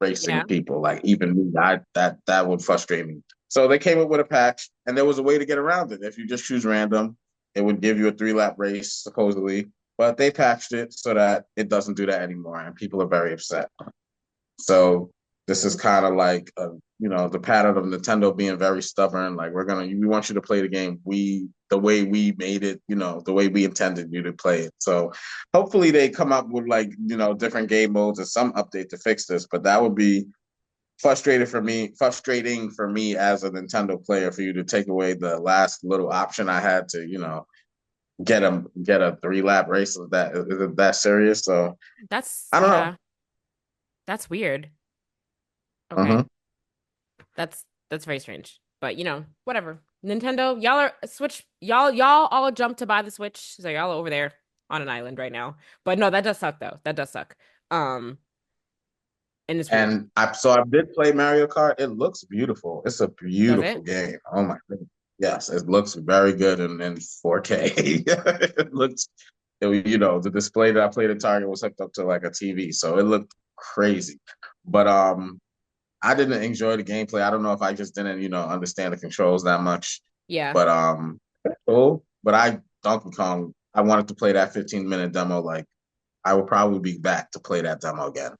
Yeah. racing people. Like even me, that would frustrate me. So they came up with a patch, and there was a way to get around it. If you just choose random, it would give you a 3-lap race supposedly. But they patched it so that it doesn't do that anymore, and people are very upset. So this is kind of like the pattern of Nintendo being very stubborn. Like we want you to play the game the way we made it, the way we intended you to play it. So hopefully they come up with like different game modes or some update to fix this. But that would be frustrating for me as a Nintendo player for you to take away the last little option I had to get a 3-lap race. Is that serious? So I don't know. That's weird. Okay. Mm-hmm. That's very strange. But whatever. Nintendo, y'all are Switch, y'all all jumped to buy the Switch, so y'all are over there on an island right now. But no, that does suck though. That does suck. And it's weird. And I did play Mario Kart. It looks beautiful. It's a beautiful game. Oh my goodness. Yes, it looks very good in 4K. It looks, the display that I played at Target was hooked up to like a TV, so it looked crazy. But I didn't enjoy the gameplay. I don't know if I just didn't, understand the controls that much. Yeah. But cool. But Donkey Kong, I wanted to play that 15-minute demo. Like I will probably be back to play that demo again.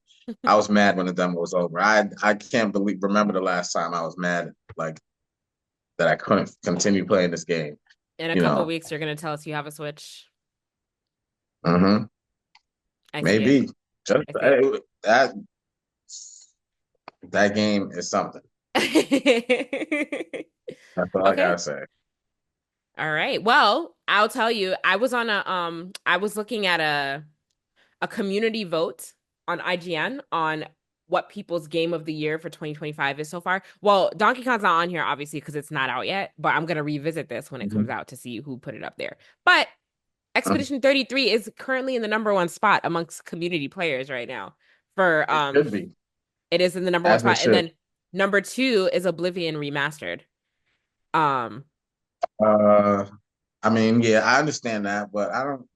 I was mad when the demo was over. I can't remember the last time I was mad like that I couldn't continue playing this game. In a couple of weeks, you're gonna tell us you have a Switch. Mm-hmm. Maybe. Just that game is something. That's all I gotta say. All right. Well, I'll tell you, I was looking at a community vote on IGN on what people's game of the year for 2025 is so far. Well, Donkey Kong's not on here, obviously, because it's not out yet, but I'm going to revisit this when it comes out to see who put it up there. But Expedition 33 is currently in the #1 spot amongst community players right now. It should be. It is in the #1 spot. And then #2 is Oblivion Remastered. I mean, yeah, I understand that, but I don't,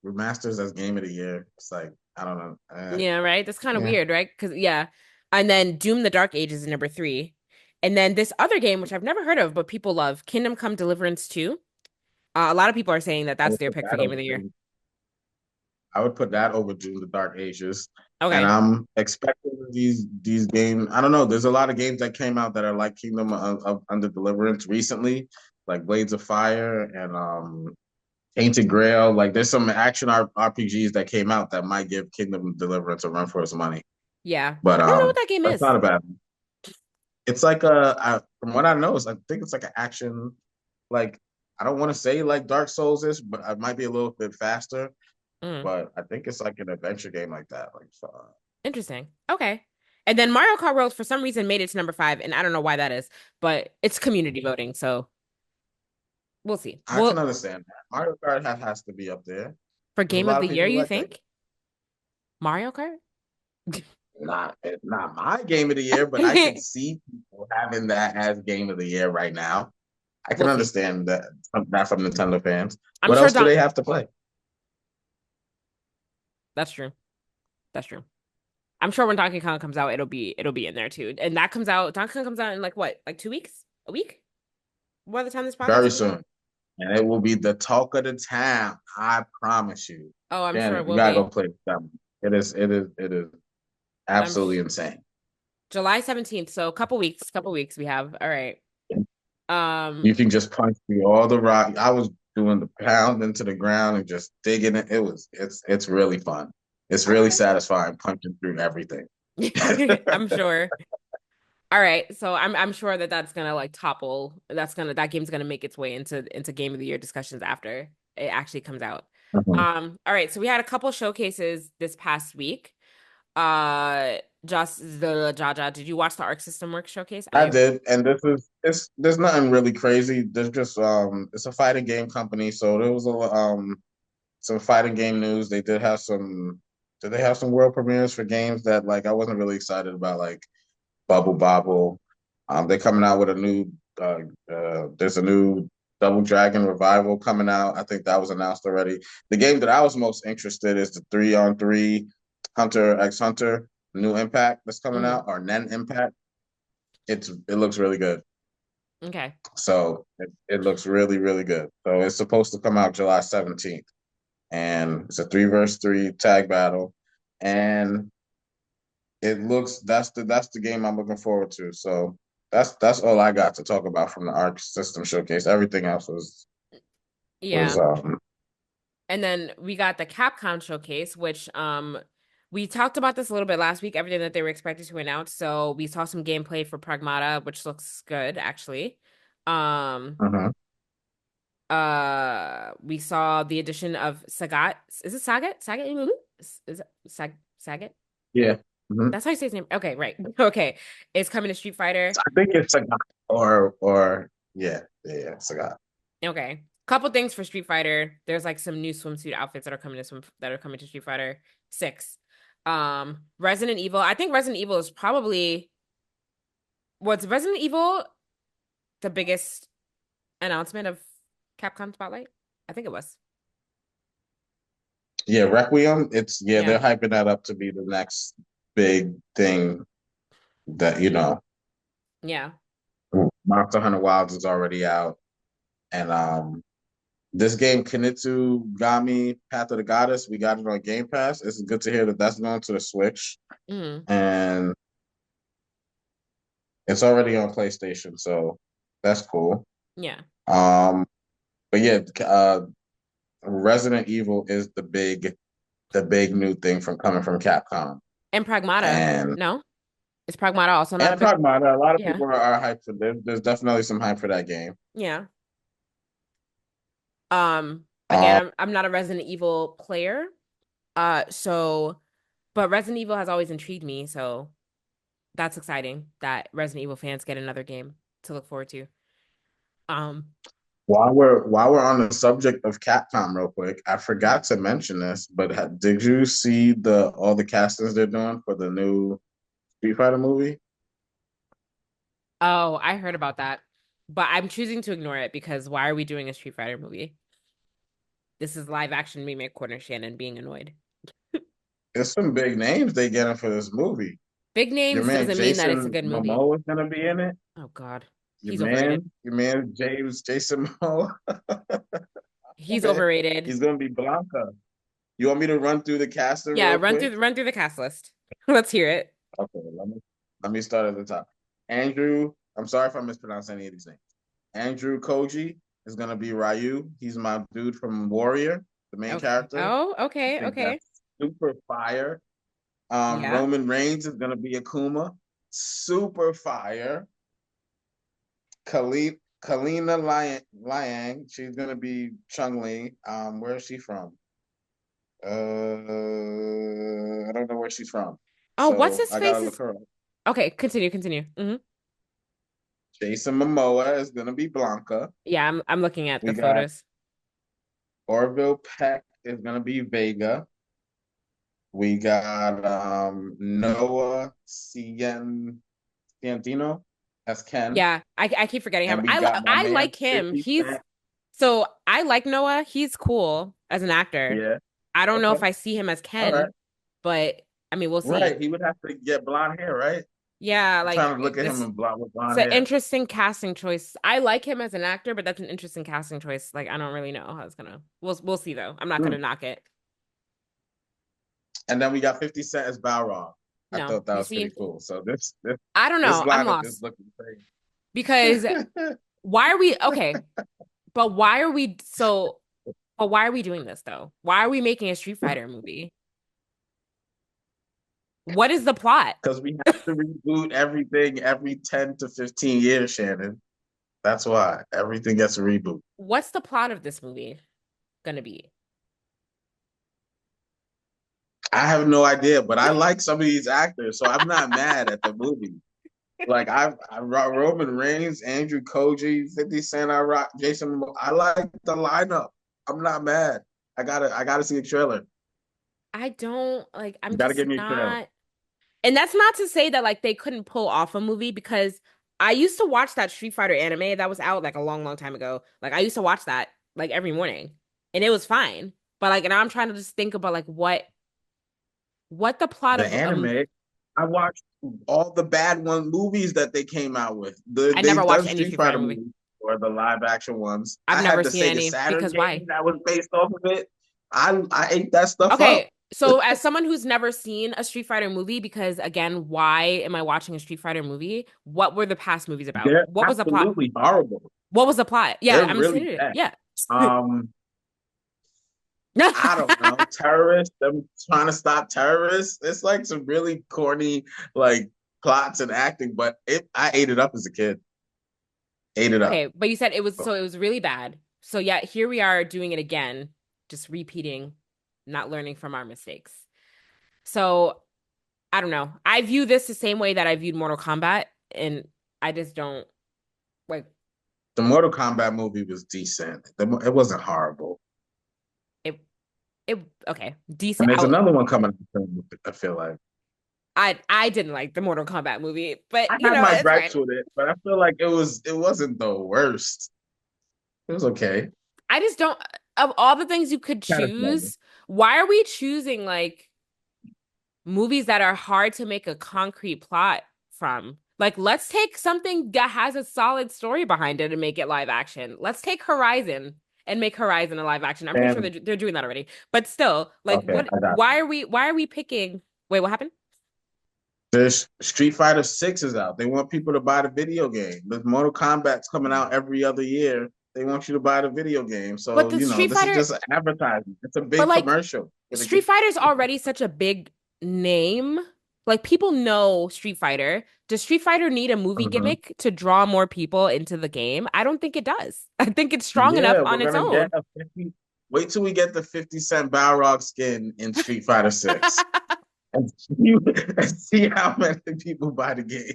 remasters as game of the year. It's like, I don't know. Yeah, right. That's kind of weird, right? Because and then Doom: The Dark Ages is #3, and then this other game which I've never heard of but people love, Kingdom Come Deliverance 2. A lot of people are saying that that's their pick for game of the year. I would put that over Doom: The Dark Ages. Okay. And I'm expecting these games. I don't know. There's a lot of games that came out that are like Kingdom of Under Deliverance recently, like Blades of Fire and Tainted Grail. Like there's some action RPGs that came out that might give Kingdom of Deliverance a run for its money. Yeah. But I don't know what that game is. It's not a bad one. It's like from what I know, I think it's like an action, like I don't want to say like Dark Souls is, but it might be a little bit faster. But I think it's like an adventure game like that. Like interesting. Okay. And then Mario Kart World for some reason made it to #5, and I don't know why that is, but it's community voting, so we'll see. I can understand that. Mario Kart has to be up there. For game of the year, you think? Mario Kart? Not my game of the year, but I can see people having that as game of the year right now. I can understand that from Nintendo fans. What else do they have to play? That's true. I'm sure when Donkey Kong comes out, it'll be in there too. And that comes out, Donkey Kong comes out in like what? Like 2 weeks? A week? By the time this podcast very soon. And it will be the talk of the town. I promise you. Oh, I'm sure it will. You gotta go play the It is absolutely insane. July 17th. So a couple weeks we have. All right. You can just punch through all the rock. I was doing the pound into the ground and just digging it. It's really fun. It's really satisfying punching through everything. I'm sure. All right, so I'm sure that's gonna like topple. That game's gonna make its way into game of the year discussions after it actually comes out. All right, so we had a couple showcases this past week. Just the Jaja. Did you watch the Arc System Works showcase? I did, and there's nothing really crazy. There's just it's a fighting game company, so there was some fighting game news. They did have some. Did they have some world premieres for games that like I wasn't really excited about, like Bubble Bobble. They're coming out with a new. There's a new Double Dragon Revival coming out. I think that was announced already. The game that I was most interested is the 3-on-3 Hunter x Hunter New Impact that's coming out, or Nen Impact. It looks really good. Okay. So it looks really, really good. So it's supposed to come out July 17th. And it's a 3 versus 3 tag battle. And That's the game I'm looking forward to. So that's all I got to talk about from the Arc System Showcase. Everything else was Yeah. um And then we got the Capcom showcase, which we talked about this a little bit last week, everything that they were expected to announce. So we saw some gameplay for Pragmata, which looks good actually. Um mhm. we saw the addition of Sagat. Is it Sagat? Sagat? Is it Sagat? Yeah. Mhm. That's how you say his name. Okay, right. Okay. It's coming to Street Fighter. I think it's a guy or yeah, it's a guy. Okay. Couple things for Street Fighter. There's like some new swimsuit outfits that are coming to Street Fighter 6. Resident Evil. I think Resident Evil is probably what's Resident Evil the biggest announcement of Capcom Spotlight? I think it was. Yeah, Requiem. Yeah. They're hyping that up to be the next big thing that Yeah. Monster Hunter Wilds is already out, and this game Kinnitsu Gami Path of the Goddess, we got it on Game Pass. It's good to hear that that's going to the Switch, and it's already on PlayStation, so that's cool. Yeah. But yeah, Resident Evil is the big new thing coming from Capcom. And Pragmata. And no? Is Pragmata also not and Pragmata? A lot of Yeah. people are hyped for this. There's definitely some hype for that game. Yeah. Again, I'm not a Resident Evil player. But Resident Evil has always intrigued me, so that's exciting that Resident Evil fans get another game to look forward to. While we're on the subject of Capcom, real quick, I forgot to mention this, but did you see all the castings they're doing for the new Street Fighter movie? Oh, I heard about that, but I'm choosing to ignore it because why are we doing a Street Fighter movie? This is live action remake corner Shannon being annoyed. There's some big names they getting for this movie. Big names doesn't mean that it's a good movie. Momoa is gonna be in it. Oh God, Your man Jason Momoa. He's overrated. He's gonna be Blanca. You want me to run through the cast? Yeah, run through the cast list. Let's hear it. Okay, let me start at the top. Andrew, I'm sorry if I mispronounce any of these names. Andrew Koji is gonna be Ryu. He's my dude from Warrior, the main character. Oh, okay. Super fire. Roman Reigns is gonna be Akuma. Super fire. Kalina Liang, she's gonna be Chun-Li. Where is she from? I don't know where she's from. Oh, so what's his face? I gotta look her up. Okay, continue. Mm-hmm. Jason Momoa is gonna be Blanca. Yeah, I'm looking at the photos. Orville Peck is gonna be Vega. We got Noah Cientino as Ken. Yeah, I keep forgetting him. I like him. So I like Noah. He's cool as an actor. Yeah. I don't know if I see him as Ken, but I mean, we'll see. Right, he would have to get blonde hair, right? Yeah, I'm trying to look at him with blonde hair. It's an interesting casting choice. I like him as an actor, but that's an interesting casting choice. Like, I don't really know how it's gonna. We'll see though. I'm not gonna knock it. And then we got 50 Cent as Balrog. I thought that was pretty cool. So this I don't know. I'm lost. Is looking crazy. Because why are we okay? But why are we doing this though? Why are we making a Street Fighter movie? What is the plot? Because we have to reboot everything every 10 to 15 years, Shannon. That's why everything gets a reboot. What's the plot of this movie gonna be? I have no idea, but I like some of these actors, so I'm not mad at the movie. Like I Roman Reigns, Andrew Koji, 50 Cent, Jason. I like the lineup. I'm not mad. I gotta see a trailer. I don't like. I'm gotta just give me a trailer. And that's not to say that like they couldn't pull off a movie, because I used to watch that Street Fighter anime that was out like a long time ago. Like I used to watch that like every morning, and it was fine. But like now I'm trying to just think about like what the plot of anime. I watched all the bad movies that they came out with. I never watched any Street Fighter movie or the live action ones. I've never seen any because why? That was based off of it. I ate that stuff up. So as someone who's never seen a Street Fighter movie, because again, why am I watching a Street Fighter movie? What were the past movies about? They're What was the plot? absolutely horrible. What was the plot? Yeah, They're I'm saying really it. bad. Yeah. I don't know, terrorists, them trying to stop terrorists. It's like some really corny like plots and acting, but I ate it up as a kid. Ate it up. Okay, but you said it was really bad. So yeah, here we are doing it again, just repeating, not learning from our mistakes. So I don't know. I view this the same way that I viewed Mortal Kombat, and I just don't like The Mortal Kombat movie was decent. It wasn't horrible. it. It okay, And decent. there's another one coming up, I feel like. I didn't like the Mortal Kombat movie, but I you have know, my it's fine. gripes with it, but I feel like it wasn't the worst. It was okay. I just don't, of all the things you could Kind of funny. choose, why are we choosing like movies that are hard to make a concrete plot from? Like, let's take something that has a solid story behind it and make it live action. Let's take Horizon and make Horizon a live action. I'm pretty sure And they're doing that already. But still, like, okay, I got why are we picking? Wait, what happened? There's Street Fighter 6 is out. They want people to buy the video game. The Mortal Kombat's coming out every other year. They want you to buy the video game. But So, the this is just advertising. It's a but big like, commercial. Street Fighter's already such a big name. Like people know Street Fighter. Does Street Fighter need a movie Mhm. gimmick to draw more people into the game? I don't think it does. I think it's strong enough Yeah, on we're its gonna get own. a 50. Wait till we get the 50 Cent Balrog skin in Street Fighter 6. And see, and see how many people buy the game.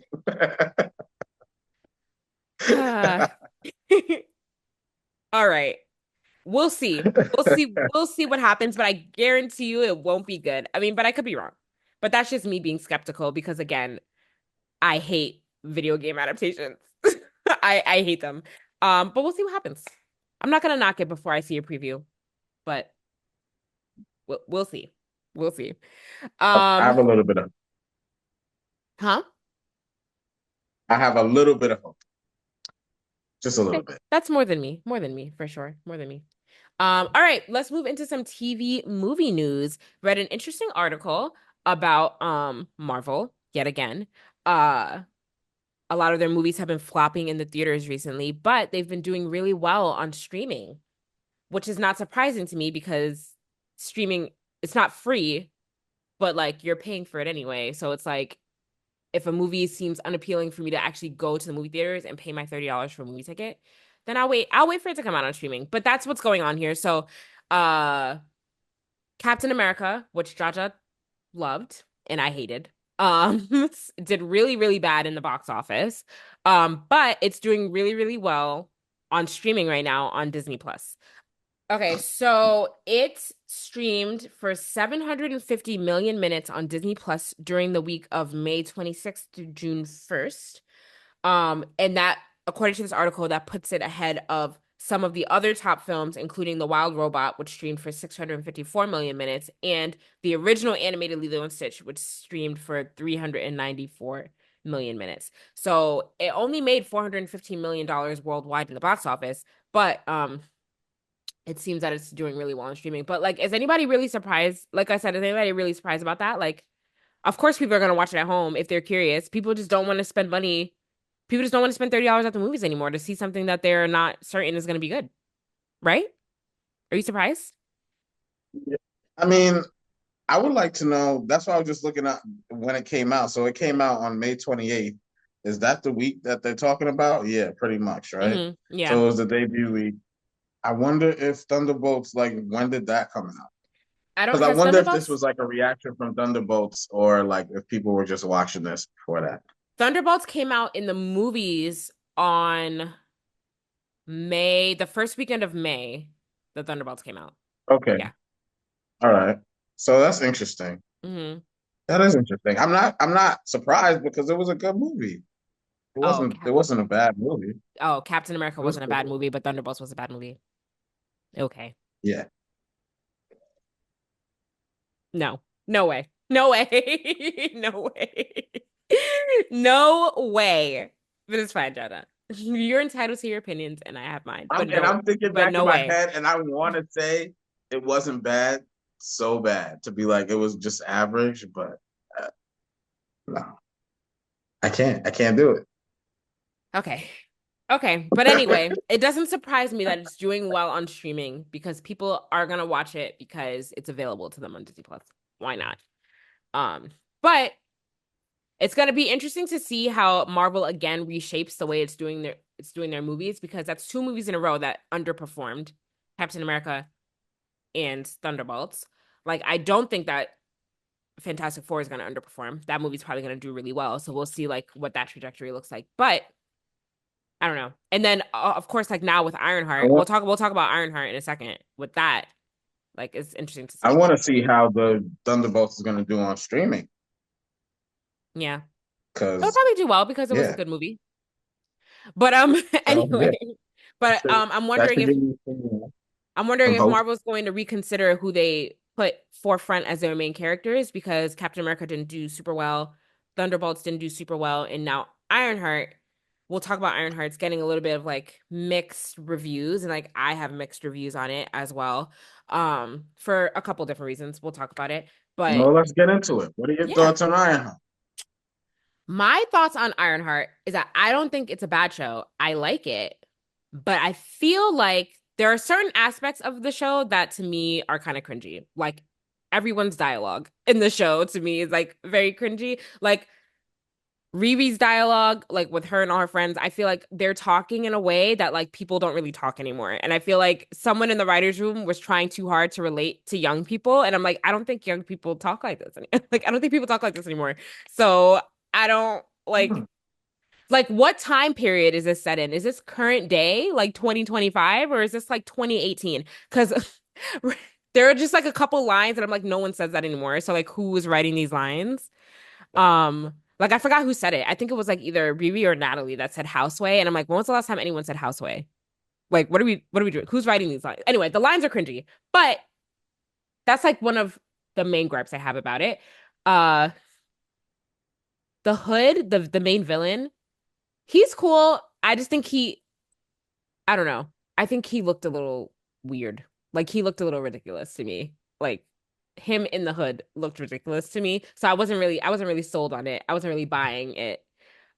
All right. We'll see. We'll see what happens, but I guarantee you it won't be good. I mean, but I could be wrong. But that's just me being skeptical because again, I hate video game adaptations. I hate them. But we'll see what happens. I'm not gonna knock it before I see a preview, but we'll see. We'll see. I have a little bit of Huh? I have a little bit of hope. Just a little Okay. bit. That's more than me. More than me, for sure. More than me. All right, let's move into some TV movie news. Read an interesting article about Marvel yet again. Uh a lot of their movies have been flopping in the theaters recently, but they've been doing really well on streaming, which is not surprising to me because streaming it's not free, but like you're paying for it anyway. So it's like if a movie seems unappealing for me to actually go to the movie theaters and pay my $30 for a movie ticket, then I'll wait for it to come out on streaming. But that's what's going on here. So uh Captain America, which Jaja loved and I hated, did really, really bad in the box office. But it's doing really, really well on streaming right now on Disney Plus. Okay, so it streamed for 750 million minutes on Disney Plus during the week of May 26th to June 1st. And that, according to this article, that puts it ahead of some of the other top films, including The Wild Robot, which streamed for 654 million minutes, and the original animated Lilo and Stitch, which streamed for 394 million minutes. So it only made $415 million worldwide in the box office, but it seems that it's doing really well on streaming. But like, is anybody really surprised? Like I said, is anybody really surprised about that? Like, of course people are gonna watch it at home if they're curious. People just don't want to spend money. People just don't want to spend $30 at the movies anymore to see something that they're not certain is gonna be good. Right? Are you surprised? I mean, I would like to know. That's why I was just looking up when it came out. So it came out on May 28th. Is that the week that they're talking about? Yeah, pretty much, right? Yeah. So it was the debut week. I wonder if Thunderbolts, like, when did that come out? Because I wonder if this was like a reaction from Thunderbolts or like if people were just watching this before that. Thunderbolts came out in the movies on the first weekend of May. The Thunderbolts came out. Okay. Yeah. All right. So that's interesting. Mm-hmm. That is interesting. I'm not surprised because it was a good movie. It wasn't a bad movie. Oh, Captain America wasn't a bad cool. movie, but Thunderbolts was a bad movie. Okay. Yeah. No. No way. No way. No way. No way. But it's fine, Jada. You're entitled to your opinions, and I have mine. I'm thinking back in my head, and I want to say it wasn't bad, so bad to be like it was just average, but no, I can't do it. Okay. Okay. But anyway, it doesn't surprise me that it's doing well on streaming because people are gonna watch it because it's available to them on Disney Plus. Why not? But it's gonna be interesting to see how Marvel again reshapes the way it's doing their movies, because that's two movies in a row that underperformed, Captain America and Thunderbolts. Like, I don't think that Fantastic Four is gonna underperform. That movie's probably gonna do really well. So we'll see like what that trajectory looks like. But I don't know. And then of course, like now with Ironheart, we'll talk about Ironheart in a second. With that, like it's interesting to I see. want to see how the Thunderbolts is going to do on streaming Yeah. It'll because probably do well because it was a yeah, good movie. But yeah, anyway, but I'm that wondering should if give me some hope. Marvel's going to reconsider who they put forefront as their main characters, because Captain America didn't do super well, Thunderbolts didn't do super well, and now Ironheart. We'll talk about Ironheart. It's getting a little bit of like mixed reviews, and like I have mixed reviews on it as well. For a couple different reasons. We'll talk about it. But Well, let's get into it. What are your yeah, thoughts on Ironheart? my thoughts on Ironheart is that I don't think it's a bad show. I like it, but I feel like there are certain aspects of the show that to me are kind of cringy. Like everyone's dialogue in the show to me is like very cringy. Like Riri's dialogue, like with her and all her friends, I feel like they're talking in a way that like people don't really talk anymore. And I feel like someone in the writer's room was trying too hard to relate to young people. And I'm like, I don't think young people talk like this. Like, I don't think people talk like this anymore. So I don't like what time period is this set in? Is this current day, like 2025, or is this like 2018? Because there are just like a couple lines and I'm like, no one says that anymore. So like who was writing these lines? Like I forgot who said it. I think it was like either Riri or Natalie that said houseway. And I'm like, when was the last time anyone said houseway? Like, what are we doing? Who's writing these lines? Anyway, the lines are cringy, but that's like one of the main gripes I have about it. Uh, the Hood, the main villain, he's cool. I just think I don't know. I think he looked a little weird. Like he looked a little ridiculous to me. Like him in the hood looked ridiculous to me. So I wasn't really sold on it. I wasn't really buying it.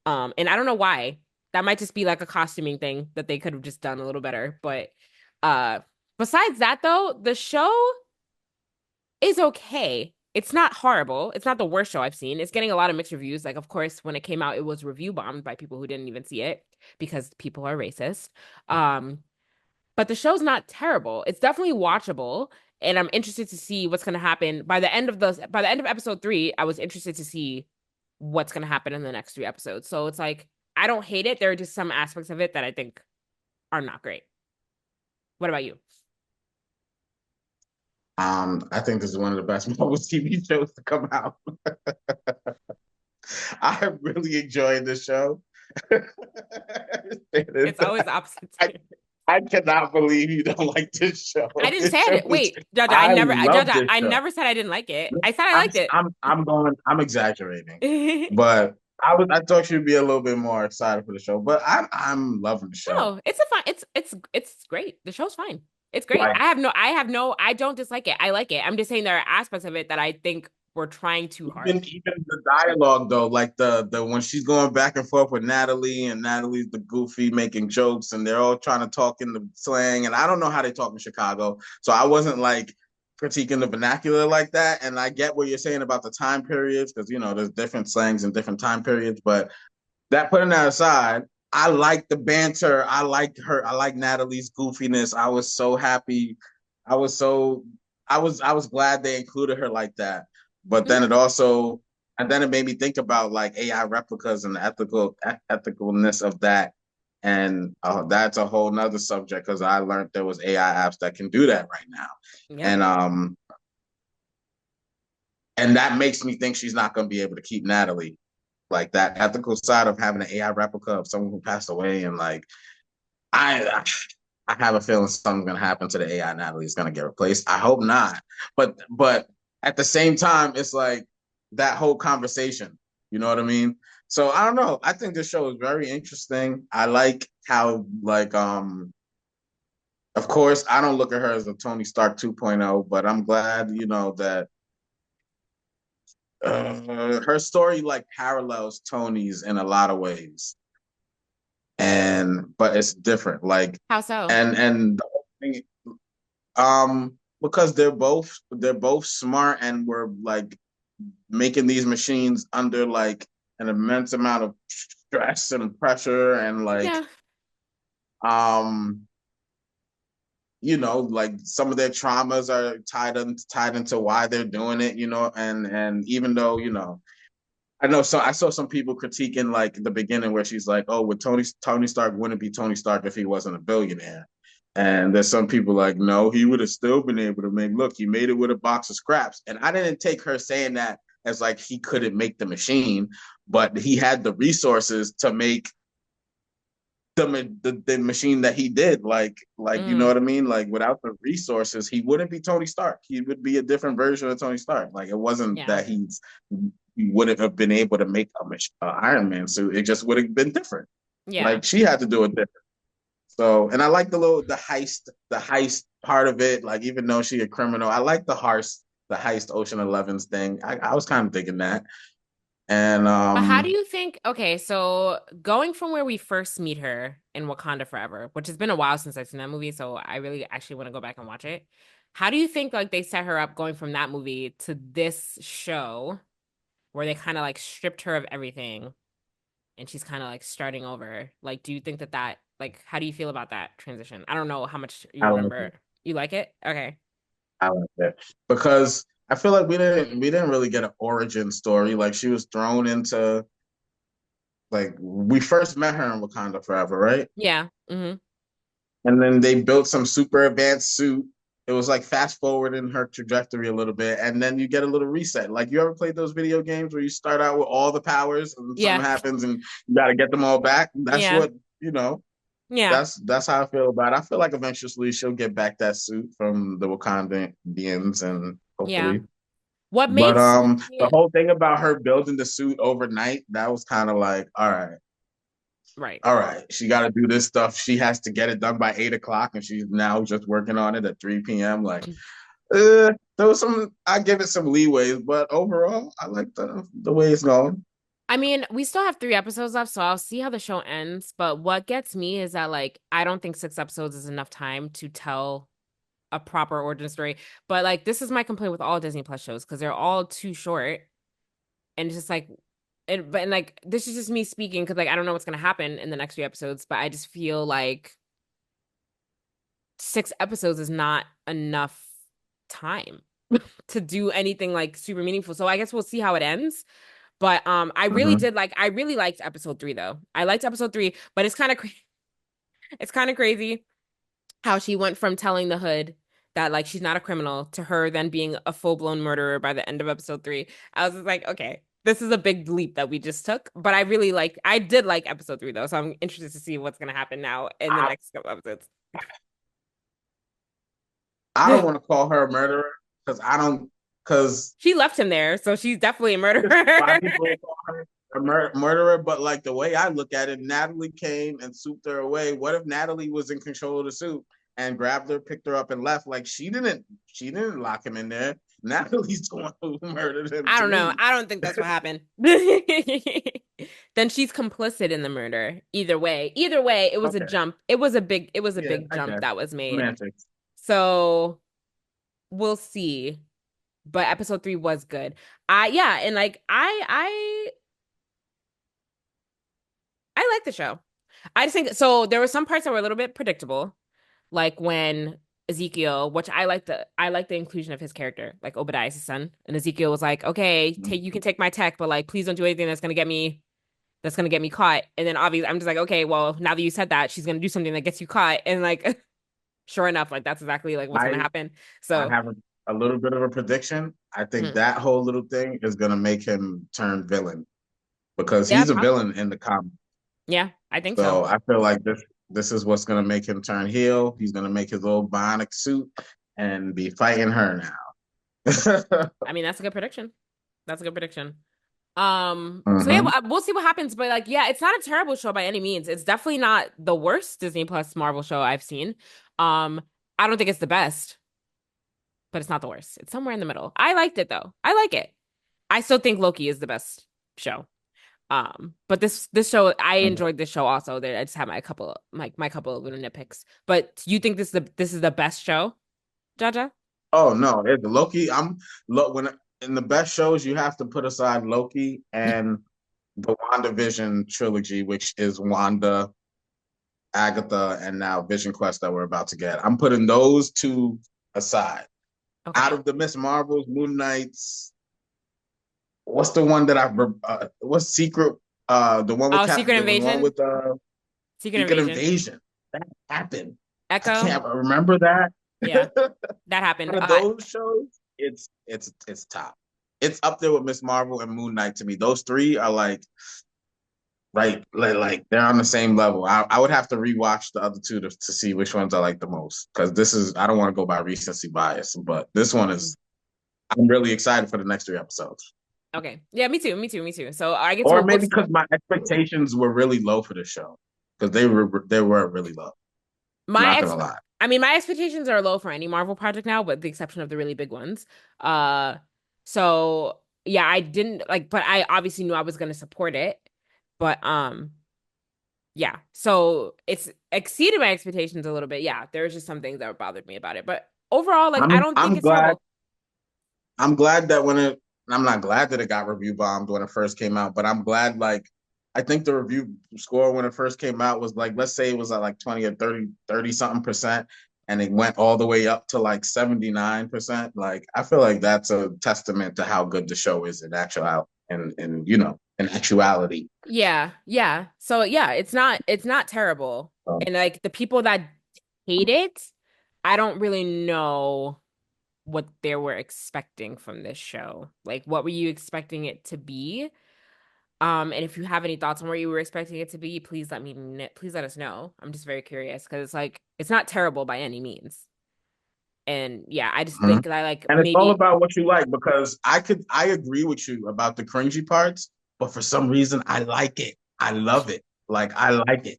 And I don't know why. That might just be like a costuming thing that they could have just done a little better. But uh besides that though, the show is okay. It's not horrible. It's not the worst show I've seen. It's getting a lot of mixed reviews. Like, of course, when it came out, it was review bombed by people who didn't even see it because people are racist. Um, but the show's not terrible. It's definitely watchable, and I'm interested to see what's going to happen by the end of episode 3. I was interested to see what's going to happen in the next 3 episodes. So it's like I don't hate it. There are just some aspects of it that I think are not great. What about you? I think this is one of the best Marvel TV shows to come out. I really enjoyed the show. It's always the opposite. I cannot believe you don't like this show. I didn't This say show it. Wait, Jaja, I love Jaja, this I show. never said I didn't like it. I said I liked it. I'm exaggerating, but I thought you'd be a little bit more excited for the show. But I'm loving the show. No, it's a fine. It's great. The show's fine. It's great. Like I don't dislike it. I like it. I'm just saying there are aspects of it that I think we're trying too hard. even the dialogue though, like the when she's going back and forth with Natalie, and Natalie's the goofy making jokes, and they're all trying to talk in the slang, and I don't know how they talk in Chicago, so I wasn't like critiquing the vernacular like that. And I get what you're saying about the time periods, because there's different slangs in different time periods, but that putting that aside, I like the banter. I like her. I like Natalie's goofiness. I was so happy. I was so I was glad they included her like that. But then it made me think about like AI replicas and the ethicalness of that. And that's a whole nother subject, because I learned there was AI apps that can do that right now. Yeah. And that makes me think she's not going to be able to keep Natalie. Like that ethical side of having an AI replica of someone who passed away, and like I I have a feeling something's gonna happen to the AI. Natalie is gonna get replaced. I hope not, but at the same time, it's like that whole conversation. You know what I mean? So I don't know. I think this show is very interesting. I like how like Of course, I don't look at her as a Tony Stark 2.0, but I'm glad, that her story like parallels Tony's in a lot of ways, but it's different. Like, How so? and the whole thing, because they're both smart and we're like making these machines under like an immense amount of stress and pressure and like Yeah. um like some of their traumas are tied into why they're doing it, and even though, I saw some people critiquing like the beginning where she's like, oh, would Tony Stark wouldn't be Tony Stark if he wasn't a billionaire. And there's some people like, no, he would have still been able to look, he made it with a box of scraps. And I didn't take her saying that as like he couldn't make the machine, but he had the resources to make the machine that he did. Like you know Mm, what I mean? Like without the resources, he wouldn't be Tony Stark. He would be a different version of Tony Stark. Like it wasn't yeah. that he wouldn't have been able to make a Iron Man suit. It just would have been different. Yeah. Like she had to do it different. So, and I like the heist part of it. Like even though she a criminal, I like the heist Ocean 11's thing. I was kind of digging that. And But how do you think, okay, so going from where we first meet her in Wakanda Forever, which has been a while since I've seen that movie, so I really actually want to go back and watch it. How do you think like they set her up going from that movie to this show where they kind of like stripped her of everything and she's kind of like starting over? Like, do you think that like how do you feel about that transition? I don't know how much you I like it. remember. You like it? Okay. I like it because I feel like we didn't really get an origin story. Like she was thrown into like we first met her in Wakanda Forever, right? Yeah. Mm-hmm. And then they built some super advanced suit. It was like fast forward in her trajectory a little bit, and then you get a little reset. Like you ever played those video games where you start out with all the powers and something Yeah. happens and you got to get them all back? That's Yeah. what you know. Yeah. That's how I feel about it. I feel like eventually she'll get back that suit from the Wakandians, and Yeah. hopefully. What But makes the me whole thing about her building the suit overnight, that was kind of like, right. all right, she got to do this stuff. She has to get it done by 8 o'clock, and she's now just working on it at 3 p.m. Like, there was I give it some leeway, but overall, I like the way it's going. I mean, we still have 3 episodes left, so I'll see how the show ends. But what gets me is that, like, I don't think 6 episodes is enough time to tell a proper origin story. But, like, this is my complaint with all Disney Plus shows because they're all too short. And it's just like, and like, this is just me speaking because, like, I don't know what's going to happen in the next few episodes, but I just feel like 6 episodes is not enough time to do anything like super meaningful. So I guess we'll see how it ends. But Mm-hmm. I really liked episode 3 though. I liked episode 3, but it's kind of crazy how she went from telling the hood that like she's not a criminal to her then being a full-blown murderer by the end of episode 3. I was just like, okay, this is a big leap that we just took, but I did like episode 3 though, so I'm interested to see what's going to happen now in the I, next couple episodes. I don't want to call her a murderer because I don't because She left him there, so she's definitely a a lot murderer. of people call her a murderer, but like the way I look at it, Natalie came and souped her away. What if Natalie was in control of the soup and grabbed her, picked her up, and left? Like she didn't lock him in there. Natalie's the one who murdered him I to don't know. me. I don't think that's what happened. Then she's complicit in the murder. Either way. Either way, it was a Okay, jump. It was a yeah, big I jump guess that was made. semantics. So we'll see. But episode 3 was good. Yeah, and like I like the show. I just think so there were some parts that were a little bit predictable, like when Ezekiel, which I like the inclusion of his character, like Obadiah's his son, and Ezekiel was like, "Okay, take you can take my tech, but like please don't do anything that's gonna get me caught." And then obviously I'm just like, "Okay, well, now that you said that, she's gonna do something that gets you caught." And like sure enough, like that's exactly like what's gonna I happen. I So, have a little bit of a prediction. I think mhm. that whole little thing is gonna make him turn villain because Yeah, he's a possible. villain in the comic. Yeah, I think so. So I feel like this is what's gonna make him turn heel. He's gonna make his little bionic suit and be fighting her now. I mean, that's a good prediction. That's a good prediction. So yeah, Hmm. we'll see what happens. But like, yeah, it's not a terrible show by any means. It's definitely not the worst Disney Plus Marvel show I've seen. I don't think it's the best, but it's not the worst. It's somewhere in the middle. I liked it though. I like it. I still think Loki is the best show. But this show, I enjoyed this show also. There, I just have my couple of little nitpicks. But you think this is the best show, Jaja? Oh no, it's Loki. When in the best shows you have to put aside Loki and the WandaVision trilogy, which is Wanda, Agatha, and now Vision Quest that we're about to get. I'm putting those two aside. Okay. Out of the Miss Marvels, Moon Knights, what's the one that what's Secret? The one with Secret the one Invasion. with Secret Secret Invasion. Invasion. That happened. I Echo. can't remember that. Yeah, that happened. Out of those shows, it's top. It's up there with Miss Marvel and Moon Knight to me. Those three are like they're on the same level. I would have to rewatch the other two to see which ones I like the most because this is I don't want to go by recency bias, but this one is I'm really excited for the next 3 episodes. Okay. Yeah, me too. Me too. Me too. So I get Or to maybe because my expectations were really low for the show because they were really low. I'm not gonna lie. I mean, my expectations are low for any Marvel project now, with the exception of the really big ones. So yeah, I didn't like, but I obviously knew I was gonna support it. But yeah. So it's exceeded my expectations a little bit. Yeah, there's just some things that bothered me about it. But overall, like I don't think it's terrible. I'm glad that I'm not glad that it got review bombed when it first came out, but I'm glad I think the review score when it first came out was let's say it was at 20 or 30 something percent, and it went all the way up to 79%. I feel like that's a testament to how good the show is in in actuality. Yeah, yeah. So yeah, it's not terrible. And the people that hate it, I don't really know what they were expecting from this show. Like, what were you expecting it to be? And if you have any thoughts on where you were expecting it to be, please let us know. I'm just very curious because it's not terrible by any means. And yeah, I just think that and it's all about what you like because I agree with you about the cringy parts, but for some reason I like it. I love it. I like it.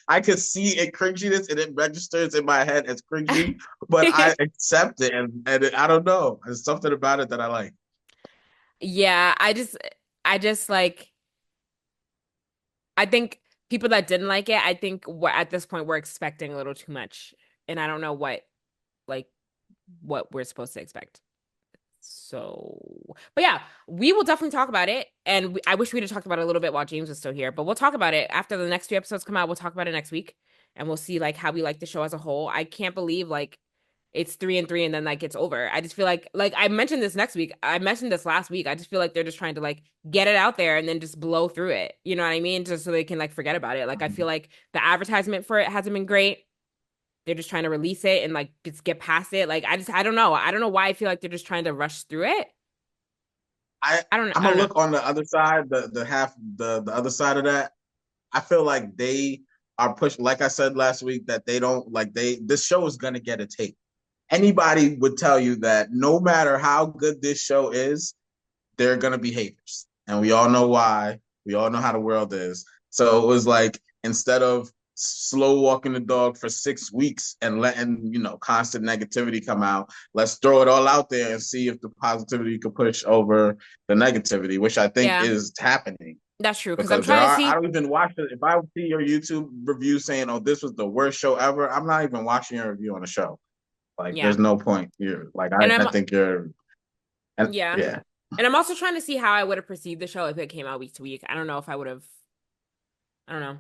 I could see it cringiness and it registers in my head as cringy, but I accept it and I don't know. There's something about it that I like. Yeah, I just I think people that didn't like it, I think at this point we're expecting a little too much, and I don't know like what we're supposed to expect. So, but yeah, we will definitely talk about it, and I wish we'd have talked about it a little bit while James was still here, but we'll talk about it after the next 2 episodes come out. We'll talk about it next week, and we'll see how we like the show as a whole. I can't believe it's 3 and 3 and then it's over. I just feel like I mentioned this next week. I mentioned this last week. I just feel like they're just trying to get it out there and then just blow through it. You know what I mean? Just so they can forget about it. I feel like the advertisement for it hasn't been great. They're just trying to release it and just get past it. I don't know. I don't know why I feel like they're just trying to rush through it. I'm gonna look on the other side, the other side of that. I feel like they are pushed. Like I said last week, that they don't this show is gonna get a take. Anybody would tell you that no matter how good this show is, there are gonna be haters, and we all know why. We all know how the world is. So it was instead of slow walking the dog for 6 weeks and letting constant negativity come out, let's throw it all out there and see if the positivity could push over the negativity, which I think is happening. That's true, because I'm trying to see. I don't even watch it. If I see your YouTube review saying, "Oh, this was the worst show ever," I'm not even watching your review on the show. There's no point. You're I think you're. And, yeah. And I'm also trying to see how I would have perceived the show if it came out week to week. I don't know if I would have. I don't know.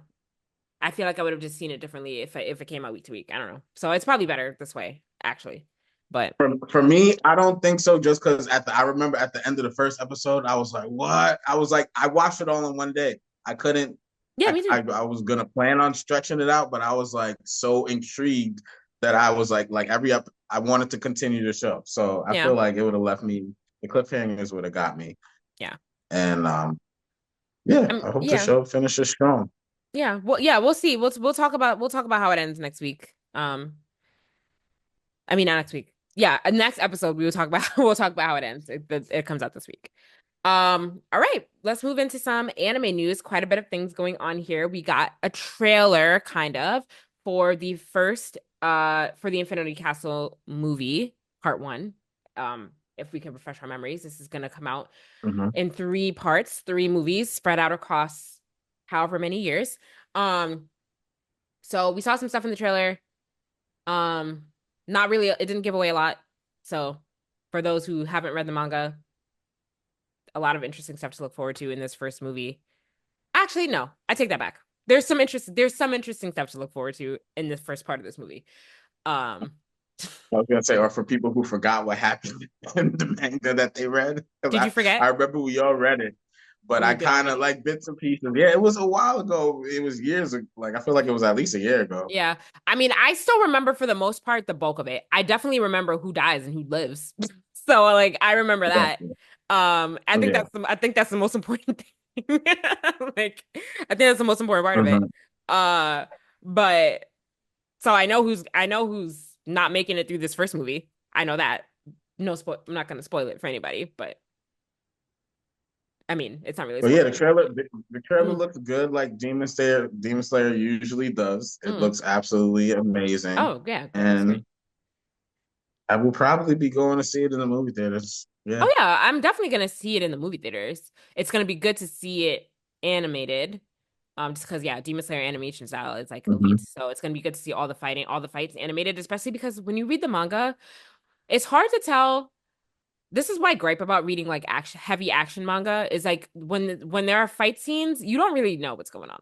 I feel like I would have just seen it differently if it came out week to week. I don't know. So it's probably better this way, actually. But for me, I don't think so. Just because I remember at the end of the first episode, I was like, "What?" I was like, I watched it all in one day. I couldn't. Yeah, me too. I was gonna plan on stretching it out, but I was so intrigued that I was every up. I wanted to continue the show, so I feel like it would have left me. The cliffhangers would have got me. Yeah. And I hope the show finishes strong. Yeah. Well, yeah, we'll see. We'll talk about how it ends next week. I mean, not next week. Yeah, next episode we'll talk about how it ends. It comes out this week. All right, let's move into some anime news. Quite a bit of things going on here. We got a trailer kind of for the Infinity Castle movie, part one. If we can refresh our memories, this is gonna come out in 3 parts, 3 movies spread out across however many years. So we saw some stuff in the trailer. Not really, it didn't give away a lot. So for those who haven't read the manga, a lot of interesting stuff to look forward to in this first movie. Actually, no, I take that back. There's some interesting stuff to look forward to in the first part of this movie. I was gonna say, or for people who forgot what happened in the manga that they read. Did you forget? I remember we all read it, but I kind of like bits and pieces. Yeah, it was a while ago. It was years ago. Like I feel like it was at least a year ago. Yeah. I mean, I still remember for the most part the bulk of it. I definitely remember who dies and who lives. So like I remember that. I think that's the most important thing. Like I think that's the most important part of it. But so I know who's not making it through this first movie. I know that. No spoil. I'm not going to spoil it for anybody, but I mean, it's not really. But yeah, the trailer looks good, like Demon Slayer usually does. It looks absolutely amazing. Oh yeah, and I will probably be going to see it in the movie theaters. Yeah. Oh yeah, I'm definitely gonna see it in the movie theaters. It's gonna be good to see it animated. Just because Demon Slayer animation style is like elite. So it's gonna be good to see all the fights animated, especially because when you read the manga, it's hard to tell. This is why I gripe about reading like heavy action manga is like when there are fight scenes, you don't really know what's going on.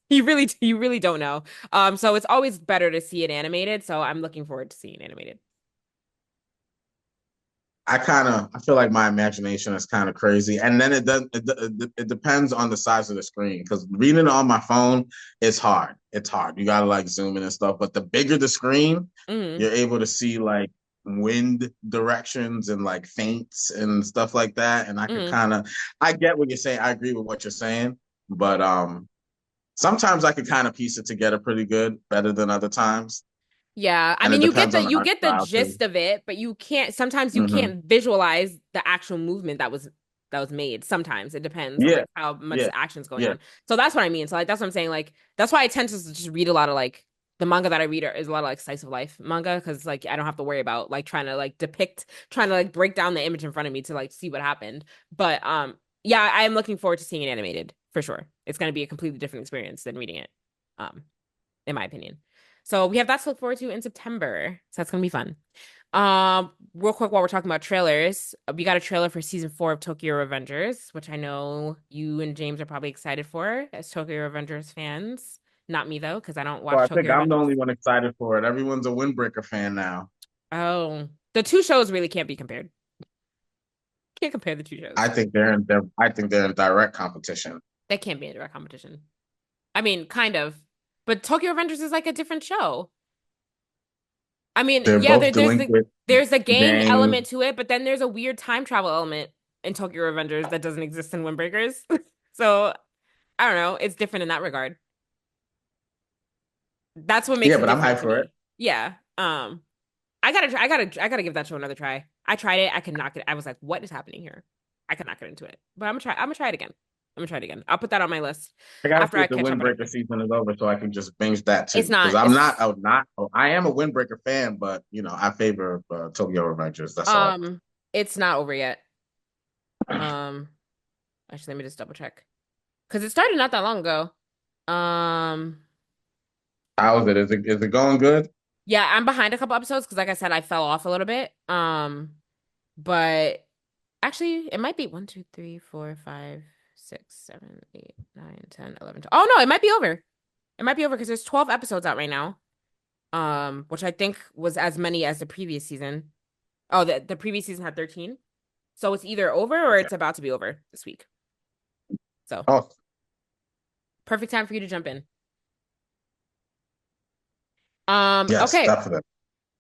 You really don't know. So it's always better to see it animated. So I'm looking forward to seeing it animated. I feel like my imagination is kind of crazy, and then it depends on the size of the screen, because reading it on my phone is hard. It's hard. You gotta like zoom in and stuff. But the bigger the screen, you're able to see like wind directions and like feints and stuff like that. And I can I get what you're saying. I agree with what you're saying, but sometimes I could kind of piece it together pretty good, better than other times. Yeah, I mean, you get the gist of it, but you can't. Sometimes you can't visualize the actual movement that was made. Sometimes it depends on like, how much action's going on. So that's what I mean. So like that's what I'm saying. Like that's why I tend to just read a lot of like the manga that I read is a lot of like slice of life manga, because like I don't have to worry about like trying to like break down the image in front of me to like see what happened. But yeah, I am looking forward to seeing it animated for sure. It's going to be a completely different experience than reading it, in my opinion. So we have that to look forward to in September. So that's gonna be fun. Real quick, while we're talking about trailers, we got a trailer for season 4 of Tokyo Revengers, which I know you and James are probably excited for as Tokyo Revengers fans. Not me though, because I don't watch. I think I'm the only one excited for it. Everyone's a Windbreaker fan now. Oh, the two shows really can't be compared. Can't compare the two shows. I think they're in direct competition. They can't be in direct competition. I mean, kind of. But Tokyo Revengers is like a different show. I mean, there's a gang element to it, but then there's a weird time travel element in Tokyo Revengers that doesn't exist in Windbreakers. So I don't know. It's different in that regard. That's what makes it different. I'm hyped for it. Yeah. I gotta give that show another try. I tried it. I could not get. I was like, what is happening here? I could not get into it. But I'm gonna try it again. I'll put that on my list. After the Windbreaker season is over, so I can just binge that too. It's not. I am a Windbreaker fan, but you know, I favor Tokyo Revengers. That's all. It's not over yet. Actually, let me just double check, because it started not that long ago. How is it? Is it going good? Yeah, I'm behind a couple episodes because, like I said, I fell off a little bit. But actually, it might be 1, 2, 3, 4, 5, 6, 7, 8, 9, 10, 11, 12. Oh no, it might be over. It might be over because there's 12 episodes out right now. Which I think was as many as the previous season. Oh, the previous season had 13. So it's either over or it's about to be over this week. So perfect time for you to jump in. Yes, okay. Definitely.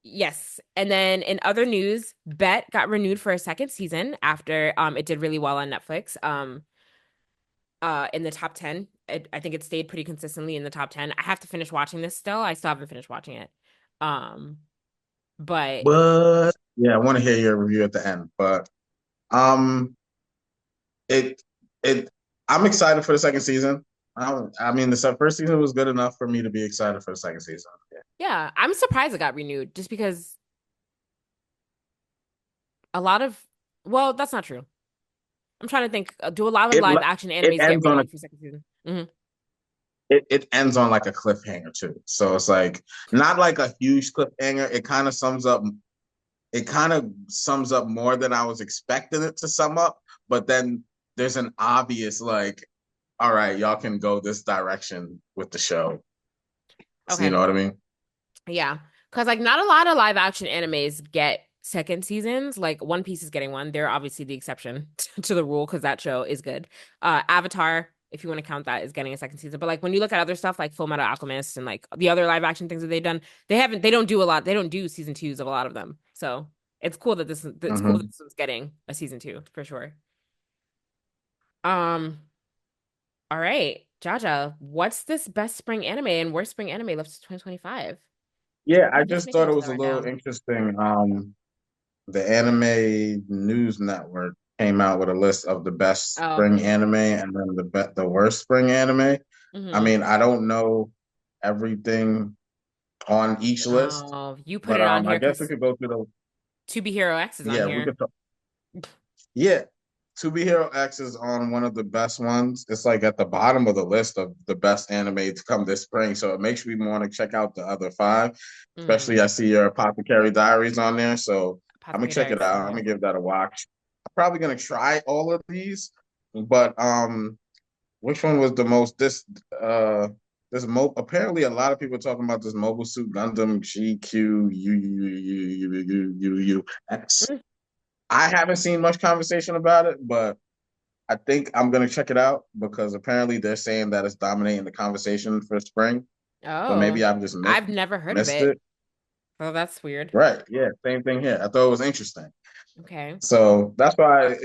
Yes. And then in other news, Bet got renewed for a second season after it did really well on Netflix. In the top 10. I think it stayed pretty consistently in the top 10. I have to finish watching this still. I still haven't finished watching it. But yeah, I want to hear your review at the end. But I'm excited for the second season. I mean, the first season was good enough for me to be excited for the second season. Yeah. Yeah, I'm surprised it got renewed just because a lot of, well, that's not true. I'm trying to think. Do a lot of It live action it animes get ends on a renewed for second season? Hmm. it ends on like a cliffhanger too. So it's like not like a huge cliffhanger. It kind of sums up more than I was expecting it to sum up, but then there's an obvious like, all right, y'all can go this direction with the show. So, you Okay. know what I mean? Yeah. Because like not a lot of live action animes get second seasons. Like One Piece is getting one. They're obviously the exception to the rule because that show is good. Avatar, if you want to count that, is getting a second season. But like when you look at other stuff like Full Metal Alchemist and like the other live action things that they've done, they don't do a lot. They don't do season twos of a lot of them. So it's cool that Mm-hmm. this one's getting a season two for sure. Um, all right, Jaja, what's this best spring anime and worst spring anime left to 2025? Yeah, I I'm just just making thought it notes of was that a right little now. interesting. The Anime News Network came out with a list of the best Oh. spring anime and then the worst spring anime. I Mm-hmm. mean, I don't know everything on each list, Oh, you put but it on I here guess we because could go through the To Be Hero X is on yeah, we here. could talk. Yeah, To Be Hero X is on one of the best ones. It's like at the bottom of the list of the best anime to come this spring. So it makes me want to check out the other five. Mm. Especially I see your Apothecary Diaries on there. So I'm gonna Apothecary check it Diaries is on out. I'm here. gonna give that a watch. I'm probably gonna try all of these, but which one was the most apparently a lot of people are talking about this Mobile Suit Gundam GQUUUUUX. Mm. I haven't seen much conversation about it, but I think I'm gonna check it out because apparently they're saying that it's dominating the conversation for spring. So maybe Oh, I've just I've never heard of missed it. it. Oh, that's weird. Right. Yeah. Same thing here. I thought it was interesting. Okay. So that's why,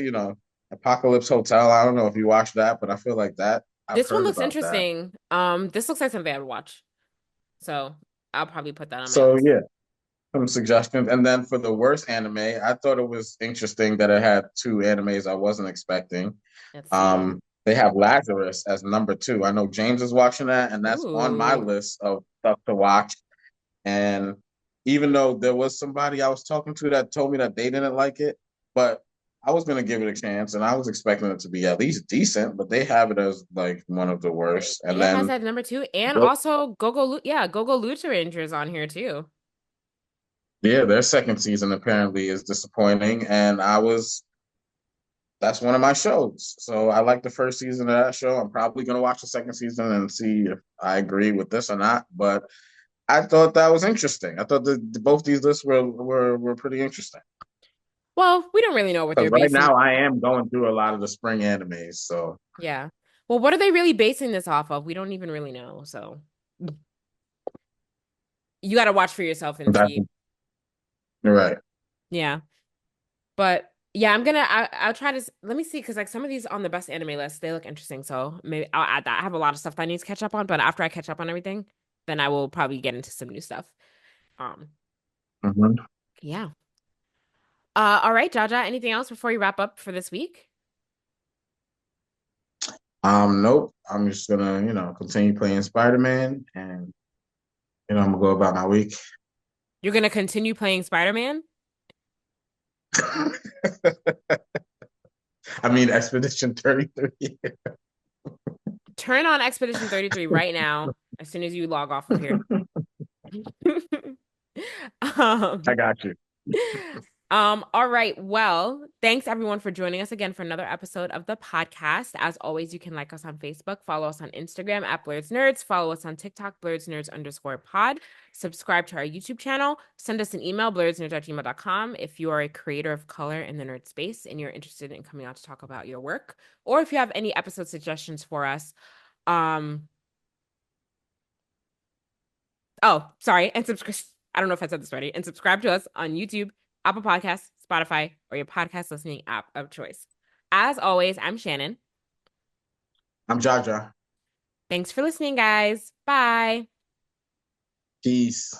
Apocalypse Hotel. I don't know if you watched that, but I feel like that I've This one heard looks about that. interesting. This looks like something I would watch. So I'll probably put that on my So list. yeah, some suggestions. And then for the worst anime, I thought it was interesting that it had two animes I wasn't expecting. Let's see. They have Lazarus as number two. I know James is watching that, and that's on my Ooh. list of stuff to watch. And even though there was somebody I was talking to that told me that they didn't like it, but I was gonna give it a chance, and I was expecting it to be at least decent, but they have it as like one of the worst. And Yeah, it has then, that number two. And but also Gogo Lucha Rangers on here too. yeah, their second season apparently is disappointing, and that's one of my shows. So I like the first season of that show. I'm probably gonna watch the second season and see if I agree with this or not. But I thought that was interesting. I thought that both these lists were pretty interesting. Well, we don't really know what Because they're right basing. now I am going through a lot of the spring animes, so Yeah. Well, what are they really basing this off of? We don't even really know. So you got to watch for yourself and that's see. right. Yeah. But yeah, I'll try to let me see because like some of these on the best anime list, they look interesting. So maybe I'll add that. I have a lot of stuff that I need to catch up on, but after I catch up on everything, then I will probably get into some new stuff. Um, Mhm. yeah. All right, Jaja, anything else before you wrap up for this week? Nope. I'm just gonna, continue playing Spider-Man and I'm gonna go about my week. You're gonna continue playing Spider-Man? I mean Expedition 33. Turn on Expedition 33 right now as soon as you log off of here. I Um, got you. all right. Well, thanks everyone for joining us again for another episode of the podcast. As always, you can like us on Facebook, follow us on Instagram at Blerdsnerds, follow us on TikTok, Blerdsnerds_pod, subscribe to our YouTube channel, send us an email, blerdsnerds@gmail.com, if you are a creator of color in the nerd space and you're interested in coming out to talk about your work, or if you have any episode suggestions for us. Oh, sorry, and subscribe. I don't know if I said this already. And subscribe to us on YouTube, Apple Podcasts, Spotify, or your podcast listening app of choice. As always, I'm Shannon. I'm Jaja. Thanks for listening, guys. Bye. Peace.